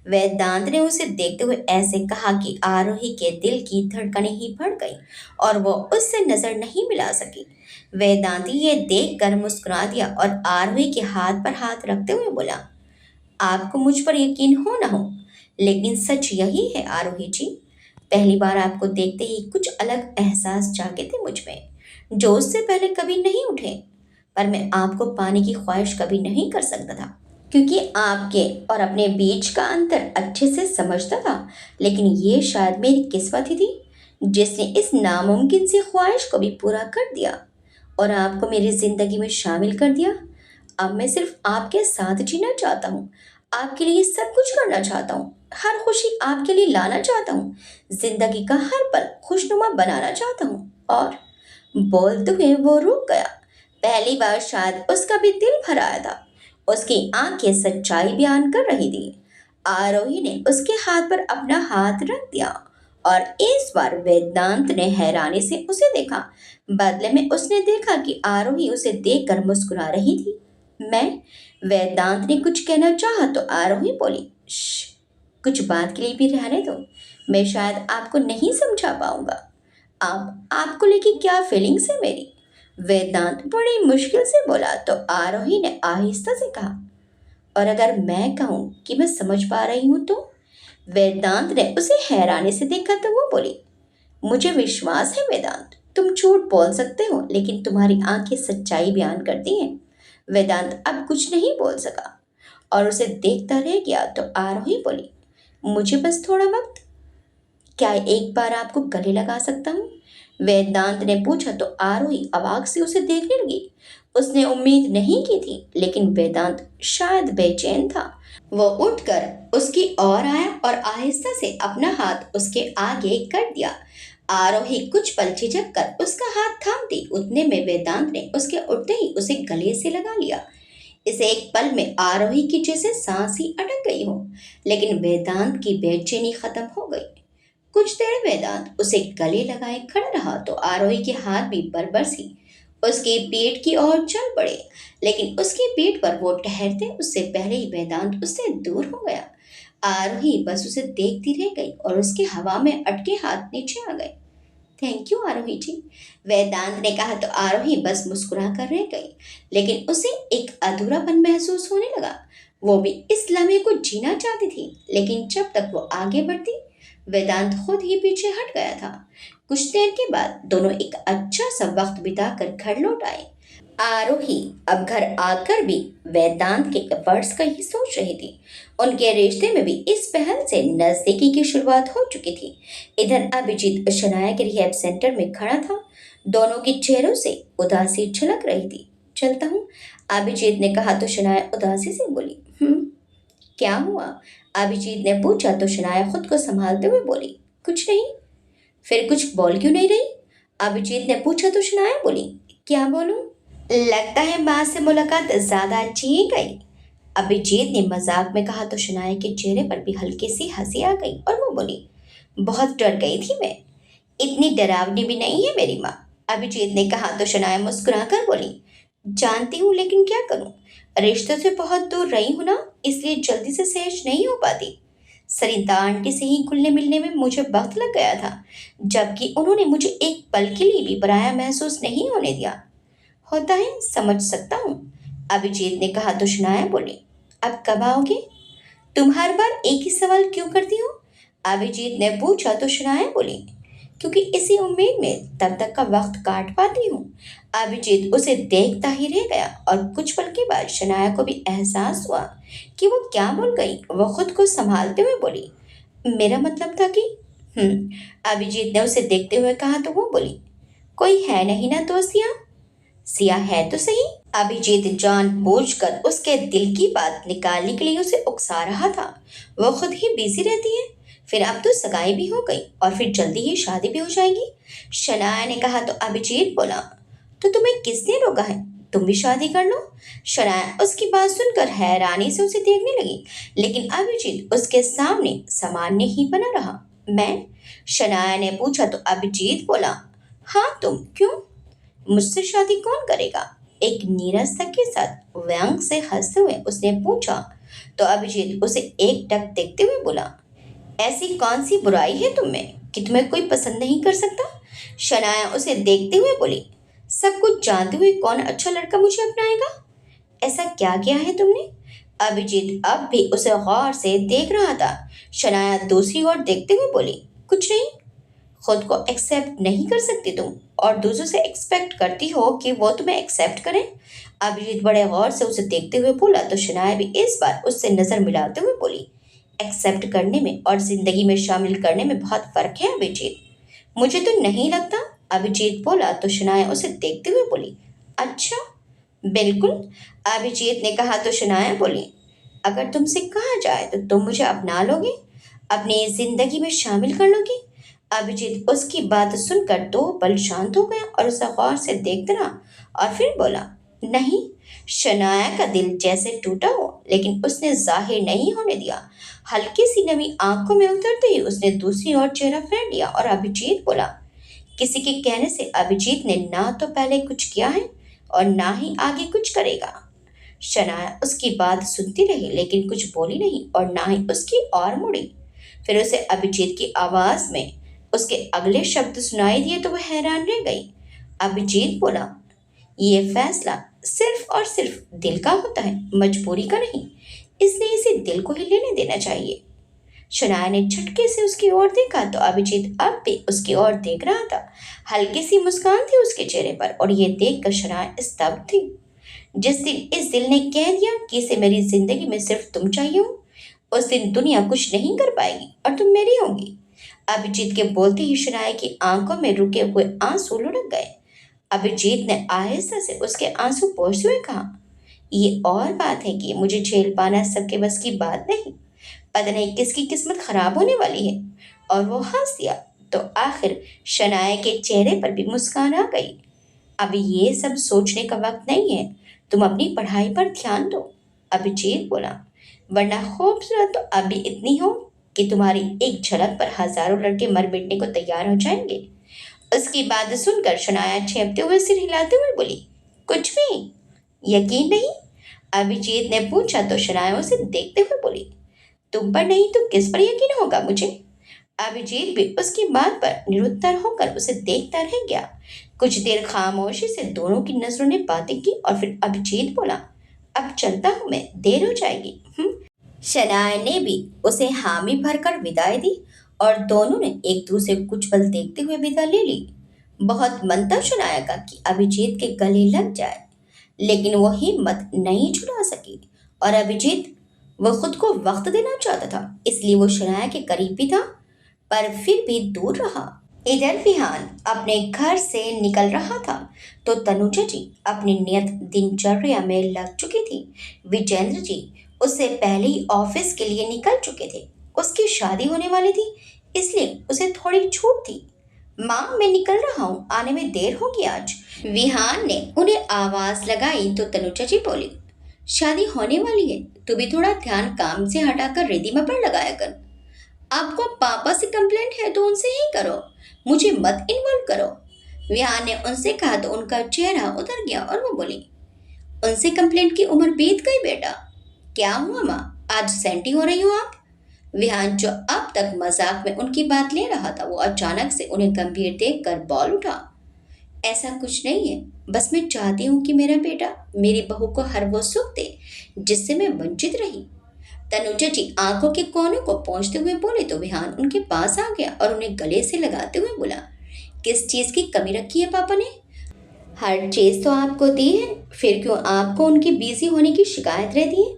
वेदांत ने उसे देखते हुए ऐसे कहा कि आरोही के दिल की धड़कनें ही बढ़ गई और वो उससे नजर नहीं मिला सकी। वेदांती ये देखकर मुस्कुरा दिया और आरोही के हाथ पर हाथ रखते हुए बोला, आपको मुझ पर यकीन हो ना हो, लेकिन सच यही है आरोही जी, पहली बार आपको देखते ही कुछ अलग एहसास जागे थे मुझ में, जो उससे पहले कभी नहीं उठे। पर मैं आपको पाने की ख्वाहिश कभी नहीं कर सकता था, क्योंकि आपके और अपने बीच का अंतर अच्छे से समझता था। लेकिन ये शायद मेरी किस्मत ही थी जिसने इस नामुमकिन सी ख्वाहिश को भी पूरा कर दिया और आपको मेरी जिंदगी में शामिल कर दिया। अब मैं सिर्फ आपके साथ जीना चाहता हूँ, आपके लिए सब कुछ करना चाहता हूँ, हर खुशी आपके लिए लाना चाहता हूँ, जिंदगी का हर पल खुशनुमा बनाना चाहता हूँ। और बोलते हुए वो रुक गया। पहली बार शायद उसका भी दिल भर आया था। उसकी आंखें सच्चाई बयान कर रही थी। आरोही ने उसके हाथ पर अपना हाथ रख दिया और इस बार वेदांत ने हैरानी से उसे देखा। बदले में उसने देखा कि आरोही उसे देखकर मुस्कुरा रही थी। मैं वेदांत ने कुछ कहना चाहा तो आरोही बोली, "श्श, कुछ बात के लिए भी रहने दो, मैं शायद आपको नहीं समझा पाऊंगा। अब आपको लेके क्या फीलिंग्स है मेरी?" वेदांत बड़ी मुश्किल से बोला तो आरोही ने आहिस्ता से कहा, और अगर मैं कहूं कि मैं समझ पा रही हूं तो? वेदांत ने उसे हैरानी से देखा तो वो बोली, मुझे विश्वास है वेदांत, तुम झूठ बोल सकते हो लेकिन तुम्हारी आंखें सच्चाई बयान करती हैं। वेदांत अब कुछ नहीं बोल सका और उसे देखता रह गया तो आरोही बोली, मुझे बस थोड़ा वक्त। क्या एक बार आपको गले लगा सकता हूँ? वेदांत ने पूछा तो आरोही अवाक से उसे देखने लगी। उसने उम्मीद नहीं की थी, लेकिन वेदांत शायद बेचैन था। वो उठकर उसकी ओर आया और आहिस्ता से अपना हाथ उसके आगे कर दिया। आरोही कुछ पल झिझक कर उसका हाथ थामती, उतने में वेदांत ने उसके उठते ही उसे गले से लगा लिया। इसे एक पल में आरोही की जैसे सांस ही अटक गई हो, लेकिन वेदांत की बेचैनी खत्म हो गई। कुछ देर वेदांत उसे गले लगाए खड़ा रहा तो आरोही के हाथ भी बरबर सी उसकी पीठ की ओर चल पड़े, लेकिन उसकी पीठ पर वो ठहरते उससे पहले ही वेदांत उससे दूर हो गया। आरोही बस उसे देखती रह गई और उसके हवा में अटके हाथ नीचे आ गए। थैंक यू आरोही जी, वेदांत ने कहा तो आरोही बस मुस्कुरा कर रह गई, लेकिन उसे एक अधूरापन महसूस होने लगा। वो भी इस लम्हे को जीना चाहती थी, लेकिन जब तक वो आगे बढ़ती, वेदांत खुद ही पीछे हट गया था। कुछ देर के बाद दोनों एक अच्छा सा वक्त बिताकर घर लौट आए। आरोही अब घर आकर भी वेदांत के एफर्ट्स का ही सोच रही थी। उनके रिश्ते में भी इस पहल से नजदीकी की शुरुआत हो चुकी थी। इधर अभिजीत शनाया के रिहैब सेंटर में खड़ा था। दोनों के चेहरों से उदासी झलक रही थी। चलता हूँ, अभिजीत ने कहा तो शनाया उदासी से बोली। क्या हुआ? अभिजीत ने पूछा तो शनाया खुद को संभालते हुए बोली, कुछ नहीं। फिर कुछ बोल क्यों नहीं रही? अभिजीत ने पूछा तो शनाया बोली, क्या बोलूं? लगता है माँ से मुलाकात ज्यादा अच्छी ही गई, अभिजीत ने मजाक में कहा तो शनाया के चेहरे पर भी हल्की सी हंसी आ गई और वो बोली, बहुत डर गई थी मैं। इतनी डरावनी भी नहीं है मेरी माँ, अभिजीत ने कहा तो शनाया मुस्कुरा कर बोली, जानती हूँ लेकिन क्या करूँ, रिश्तों से बहुत दूर रही हूँ ना, इसलिए जल्दी से सहज नहीं हो पाती। सरिता आंटी से ही घुलने मिलने में मुझे वक्त लग गया था, जबकि उन्होंने मुझे एक पल के लिए भी पराया महसूस नहीं होने दिया। होता है, समझ सकता हूँ, अभिजीत ने कहा तो शनाया बोली, अब कब आओगे? तुम हर बार एक ही सवाल क्यों करती हो? अभिजीत ने पूछा तो शनाया बोली, क्योंकि इसी उम्मीद में तब तक का वक्त काट पाती हूँ। अभिजीत उसे देखता ही रह गया और कुछ पल के बाद शनाया को भी एहसास हुआ कि वो क्या बोल गई। वो खुद को संभालते हुए बोली, मेरा मतलब था कि अभिजीत ने उसे देखते हुए कहा तो वो बोली, कोई है नहीं ना दोस्त यहाँ? सिया है तो सही। अभिजीत जानबूझकर उसके दिल की बात निकालने के लिए उसे उकसा रहा था। वो खुद ही बिजी रहती है, फिर अब तो सगाई भी हो गई और फिर जल्दी ही शादी भी हो जाएगी। शनाया ने कहा तो अभिजीत बोला, तो तुम्हें किसने रोका है? तुम भी शादी कर लो। शनाया उसकी बात सुनकर हैरानी से उसे देखने लगी, लेकिन अभिजीत उसके सामने सामान्य ही बना रहा। मैं? शनाया ने पूछा तो अभिजीत बोला, हाँ तुम, क्यों? मुझसे शादी कौन करेगा? एक नीरसता के साथ व्यंग से हंसते हुए उसने पूछा तो अभिजीत उसे एक टक देखते हुए बोला, ऐसी कौन सी बुराई है तुम में कि तुम्हें कोई पसंद नहीं कर सकता? शनाया उसे देखते हुए बोली, सब कुछ जानते हुए कौन अच्छा लड़का मुझे अपनाएगा? ऐसा क्या किया है तुमने? अभिजीत अब भी उसे गौर से देख रहा था। शनाया दूसरी ओर देखते हुए बोली, कुछ नहीं। खुद को एक्सेप्ट नहीं कर सकती तुम और दूसरों से एक्सपेक्ट करती हो कि वो तुम्हें एक्सेप्ट करें? अभिजीत बड़े गौर से उसे देखते हुए बोला तो शनाया भी इस बार उससे नजर मिलाते हुए बोली, एक्सेप्ट करने में और जिंदगी में शामिल करने में बहुत फर्क है अभिजीत। मुझे तो नहीं लगता, अभिजीत बोला तो शनाया उसे देखते हुए बोली, अच्छा। बिल्कुल, अभिजीत ने कहा तो शनाया बोली, अगर तुमसे कहा जाए तो तुम मुझे अपना लोगे, अपनी जिंदगी में शामिल कर लोगे? अभिजीत उसकी बात सुनकर दो पल शांत हो गया और उसे गौर से देखता रहा और फिर बोला, नहीं। शनाया का दिल जैसे टूटा हो, लेकिन उसने जाहिर नहीं होने दिया। हल्की सी नमी आंखों में उतरते ही उसने दूसरी ओर चेहरा फेर लिया और अभिजीत बोला, किसी के कहने से अभिजीत ने ना तो पहले कुछ किया है और ना ही आगे कुछ करेगा। शनाया उसकी बात सुनती रही, लेकिन कुछ बोली नहीं और ना ही उसकी ओर मुड़ी। फिर उसे अभिजीत की आवाज में उसके अगले शब्द सुनाई दिए तो वह हैरान रह गई। अभिजीत बोला, ये फैसला सिर्फ और सिर्फ दिल का होता है, मजबूरी का नहीं, इसलिए इसे दिल को ही लेने देना चाहिए। शनाया ने झटके से उसकी ओर देखा तो अभिजीत अब भी उसकी ओर देख रहा था। हल्की सी मुस्कान थी उसके चेहरे पर और ये देखकर शनाया स्तब्ध थी। जिस दिन इस दिल ने कह दिया कि इसे मेरी जिंदगी में सिर्फ तुम चाहिए हो, उस दिन दुनिया कुछ नहीं कर पाएगी और तुम मेरी होगी। अभिजीत के बोलते ही शनाया की आंखों में रुके हुए आंसू लुढ़क गए। अभिजीत ने आहिस्ता से उसके आंसू पोंछते हुए कहा, ये और बात है कि मुझे झेल पाना सबके बस की बात नहीं। पता नहीं किसकी किस्मत खराब होने वाली है। और वो हंस दिया तो आखिर शनाया के चेहरे पर भी मुस्कान आ गई। अभी ये सब सोचने का वक्त नहीं है, तुम अपनी पढ़ाई पर ध्यान दो, अभिजीत बोला, वरना खूबसूरत तो अभी इतनी हो कि तुम्हारी एक झलक पर हजारों लड़के मर मिटने को तैयार हो जाएंगे। उसकी बात सुनकर शनाया छेपते हुए सिर हिलाते हुए बोली, कुछ भी यकीन नहीं? अभिजीत ने पूछा तो शनाया उसे देखते हुए बोली, तुम पर नहीं तो किस पर यकीन होगा मुझे? अभिजीत भी उसकी बात पर निरुत्तर होकर उसे देखता रह गया। कुछ देर खामोशी से दोनों की नजरों ने बातें की और फिर अभिजीत बोला, अब चलता हूं मैं, देर हो जाएगी। शनाया ने भी उसे हामी भरकर विदाई दी और दोनों ने एक दूसरे को कुछ पल देखते हुए विदा ले ली। बहुत मन था शनाया का कि अभिजीत के गले लग जाए, लेकिन वो हिम्मत नहीं जुटा सकी। और अभिजीत, वो खुद को वक्त देना चाहता था, इसलिए वो शनाया के करीब भी था पर फिर भी दूर रहा। इधर विहान अपने घर से निकल रहा था तो तनुजा जी अपनी नियत दिनचर्या में लग चुकी थी। विजेंद्र जी उससे पहले ही ऑफिस के लिए निकल चुके थे। उसकी शादी होने वाली थी, इसलिए उसे थोड़ी छूट थी। माँ, मैं निकल रहा हूँ, आने में देर होगी आज। विहान ने उन्हें आवाज लगाई तो तनुजा जी बोली, शादी होने वाली है, तू भी थोड़ा ध्यान काम से हटाकर रिधिमा पर लगाया कर। आपको पापा से कंप्लेंट है तो उनसे ही करो, मुझे मत इन्वॉल्व करो। विहान ने उनसे कहा तो उनका चेहरा उतर गया और वो बोली, उनसे कंप्लेंट की उम्र बीत गई बेटा। क्या हुआ माँ, आज सेंटी हो रही हो आप? विहान जो अब तक मजाक में उनकी बात ले रहा था वो अचानक से उन्हें गंभीर देख कर बोल उठा, ऐसा कुछ नहीं है, बस मैं चाहती हूँ कि मेरा बेटा मेरी बहू को हर वो सुख दे जिससे मैं वंचित रही। तनुजा जी आंखों के कोनों को पहुंचते हुए बोले तो विहान उनके पास आ गया और उन्हें गले से लगाते हुए बोला, किस चीज की कमी रखी है पापा ने? हर चीज तो आपको दी है, फिर क्यों आपको उनके बिजी होने की शिकायत रहती है?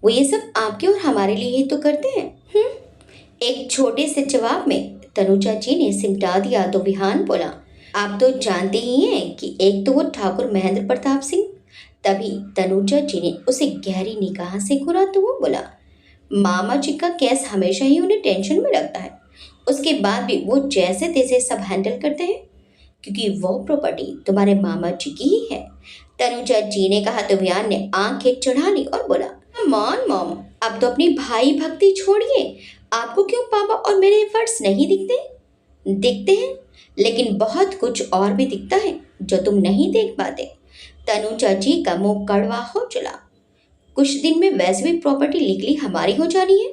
वो ये सब आपके और हमारे लिए ही तो करते हैं। एक छोटे से जवाब में तनुजा जी ने सिमटा दिया तो विहान बोला, आप तो जानते ही हैं कि एक तो वो ठाकुर महेंद्र प्रताप सिंह। तभी तनुजा जी ने उसे गहरी निगाह से घूरा तो वो बोला, मामा जी का केस हमेशा ही उन्हें टेंशन में रखता है, उसके बाद भी वो जैसे तैसे सब हैंडल करते हैं, क्योंकि वो प्रॉपर्टी तुम्हारे मामा जी की ही है। तनुजा जी ने कहा तो विहान ने आंखें चढ़ा ली और बोला, मॉम मॉम, अब तो अपनी भाई भक्ति छोड़िए, आपको क्यों पापा और मेरे एफर्ट्स नहीं दिखते? दिखते हैं, लेकिन बहुत कुछ और भी दिखता है जो तुम नहीं देख पाते। तनुजा जी का मुंह कड़वा हो चला। कुछ दिन में वैसे भी प्रॉपर्टी लीगली हमारी हो जानी है,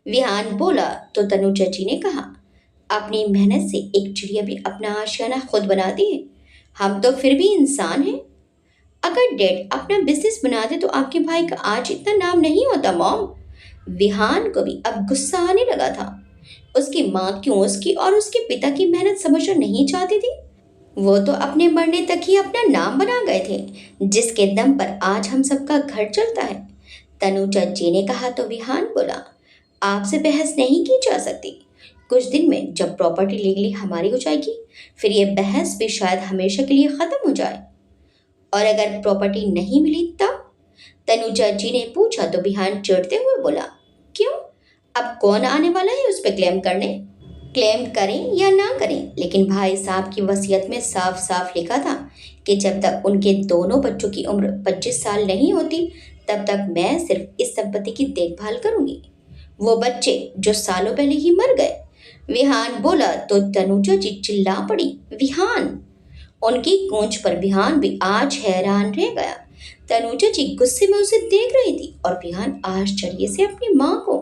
विहान बोला तो तनुजा जी ने कहा, अपनी मेहनत से एक चिड़िया भी अपना आशियाना खुद बनाती है, हम तो फिर भी इंसान हैं। अगर डैड अपना बिजनेस बना दे तो आपके भाई का आज इतना नाम नहीं होता मॉम। विहान को भी अब गुस्सा आने लगा था। उसकी माँ क्यों उसकी और उसके पिता की मेहनत समझना नहीं चाहती थी? वो तो अपने मरने तक ही अपना नाम बना गए थे, जिसके दम पर आज हम सबका घर चलता है। तनुजा जी ने कहा तो विहान बोला, आपसे बहस नहीं की जा सकती। कुछ दिन में जब प्रॉपर्टी लीगली हमारी हो जाएगी, फिर ये बहस भी शायद हमेशा के लिए खत्म हो जाए। और अगर प्रॉपर्टी नहीं मिली तब? तनुजा जी ने पूछा तो विहान चिढ़ते हुए बोला, क्यों? अब कौन आने वाला है उस पर क्लेम करने? क्लेम करें या ना करें, लेकिन भाई साहब की वसीयत में साफ साफ लिखा था कि जब तक उनके दोनों बच्चों की उम्र 25 साल नहीं होती तब तक मैं सिर्फ इस संपत्ति की देखभाल करूंगी। वो बच्चे जो सालों पहले ही मर गए। विहान बोला तो तनुजा जी चिल्ला पड़ी, विहान! उनकी गूंज पर विहान भी आज हैरान रह गया। तनुजा जी गुस्से में उसे देख रही थी और विहान आश्चर्य से अपनी माँ को।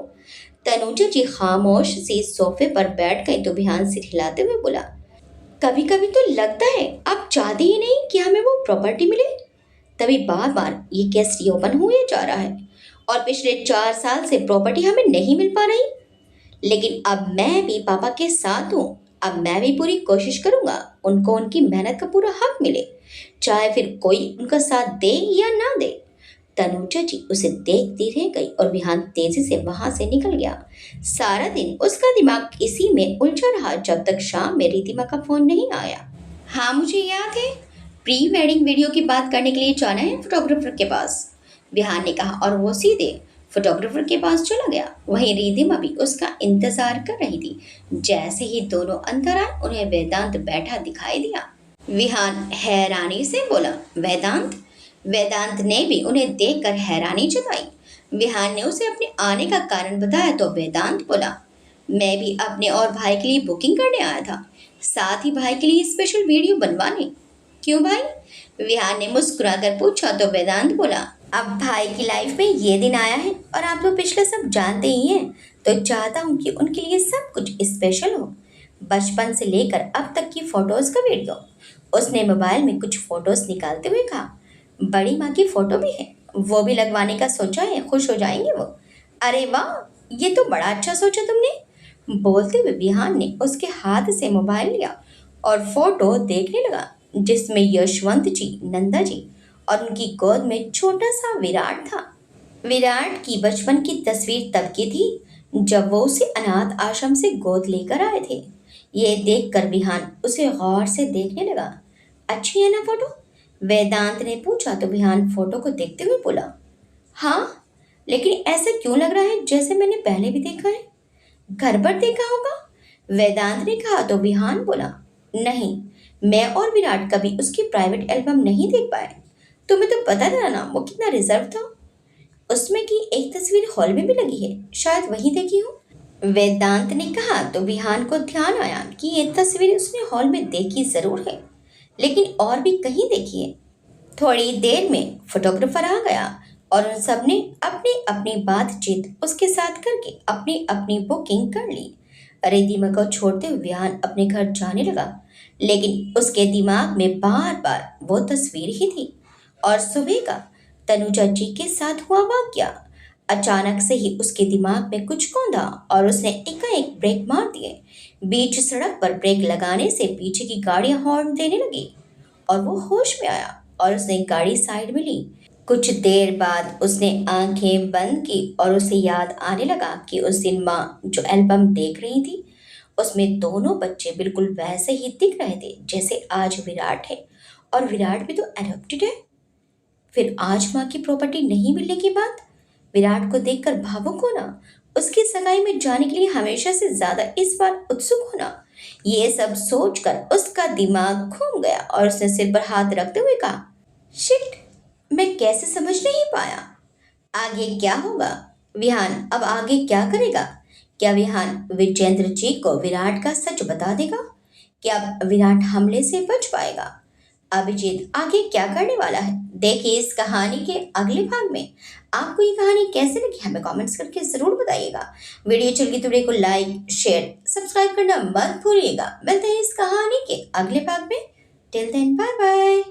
तनुजा जी खामोश सी सोफे पर बैठ गई तो विहान सिर हिलाते हुए बोला, कभी कभी तो लगता है आप चाहते ही नहीं कि हमें वो प्रॉपर्टी मिले, तभी बार बार ये केस रिओपन हुए जा रहा है और पिछले 4 साल से प्रॉपर्टी हमें नहीं मिल पा रही। लेकिन अब मैं भी पापा के साथ हूँ, अब मैं भी पूरी कोशिश करूंगा उनको उनकी मेहनत का पूरा हक मिले, चाहे फिर कोई उनका साथ दे या ना दे। तनुजा जी उसे देखती रह गई और विहान तेजी से वहां से निकल गया। सारा दिन उसका दिमाग इसी में उलझा रहा जब तक शाम में रिधिमा का फोन नहीं आया। हाँ, मुझे याद है, प्री वेडिंग वीडियो की बात करने के लिए जाना है फोटोग्राफर के पास, विहान ने कहा और वो सीधे फोटोग्राफर के पास चला गया। वहीं रिधिमा भी उसका इंतजार कर रही थी। जैसे ही दोनों अंदर आए उन्हें वेदांत बैठा दिखाई दिया। विहान हैरानी से बोला, वेदांत? वेदांत ने भी उन्हें देखकर हैरानी जताई। विहान ने उसे अपने आने का कारण बताया तो वेदांत बोला, मैं भी अपने और भाई के लिए बुकिंग करने आया था, साथ ही भाई के लिए स्पेशल वीडियो बनवाने। क्यों भाई? विहान ने मुस्कुराकर पूछा तो वेदांत बोला, अब भाई की लाइफ में ये दिन आया है और आप लोग पिछले सब जानते ही हैं, तो चाहता हूँ कि उनके लिए सब कुछ स्पेशल हो। बचपन से लेकर अब तक की फोटोज का वीडियो। उसने मोबाइल में कुछ फोटोज निकालते हुए कहा, बड़ी माँ की फोटो भी है, वो भी लगवाने का सोचा है, खुश हो जाएंगे वो। अरे वाह, ये तो बड़ा अच्छा सोचा तुमने। बोलते हुए विहान ने उसके हाथ से मोबाइल लिया और फोटो देखने लगा जिसमें यशवंत जी, नंदा जी और उनकी गोद में छोटा सा विराट था। विराट की बचपन की तस्वीर तब की थी जब वो उसे अनाथ आश्रम से गोद लेकर आए थे। ये देखकर विहान उसे गौर से देखने लगा। अच्छी है ना फोटो? वेदांत ने पूछा तो विहान फोटो को देखते हुए बोला, हाँ, लेकिन ऐसा क्यों लग रहा है जैसे मैंने पहले भी देखा है? घर पर देखा होगा, वेदांत ने कहा तो विहान बोला, नहीं, मैं और विराट कभी उसकी प्राइवेट एल्बम नहीं देख पाए। तुम्हें तो पता था ना वो कितना रिजर्व था। उसमें की एक तस्वीर हॉल में भी लगी है, शायद वही देखी हो, वेदांत ने कहा तो विहान को ध्यान आया कि ये तस्वीर उसने हॉल में देखी जरूर है, लेकिन और भी कहीं देखी है। थोड़ी देर में फोटोग्राफर आ गया और उन सब ने अपनी अपनी बातचीत उसके साथ करके अपनी अपनी बुकिंग कर ली। रिधिमा को छोड़ते हुए विहान अपने घर जाने लगा, लेकिन उसके दिमाग में बार बार वो तस्वीर ही थी और सुबह का तनुजा जी के साथ हुआ वाकया। अचानक से ही उसके दिमाग में कुछ कौंधा और उसने एकाएक ब्रेक मार दिए। बीच सड़क पर ब्रेक लगाने से पीछे की गाड़ियां हॉर्न देने लगी और वो होश में आया और उसने गाड़ी साइड में ली। कुछ देर बाद उसने आंखें बंद की और उसे याद आने लगा कि उस दिन माँ जो एल्बम देख रही थी उसमें दोनों बच्चे बिल्कुल वैसे ही दिख रहे थे जैसे आज विराट है, और विराट भी तो एडॉप्टेड है। फिर आज माँ की प्रॉपर्टी नहीं मिलने की बात, विराट को देखकर भावुक होना, उसकी सगाई में जाने के लिए हमेशा से ज्यादा इस बार उत्सुक होना, ये सब सोचकर उसका दिमाग घूम गया और उसने सिर पर हाथ रखते हुए कहा, शिट, मैं कैसे समझ नहीं पाया। आगे क्या होगा? विहान अब आगे क्या करेगा? क्या विहान विजेंद्र जी को विराट का सच बता देगा? क्या विराट हमले से बच पाएगा? अभिजीत आगे क्या करने वाला है, देखिए इस कहानी के अगले भाग में। आपको ये कहानी कैसे लगी हमें कमेंट्स करके जरूर बताइएगा। वीडियो चल गई तो वीडियो को लाइक शेयर सब्सक्राइब करना मत भूलिएगा। मिलते हैं इस कहानी के अगले भाग में। Till then bye bye.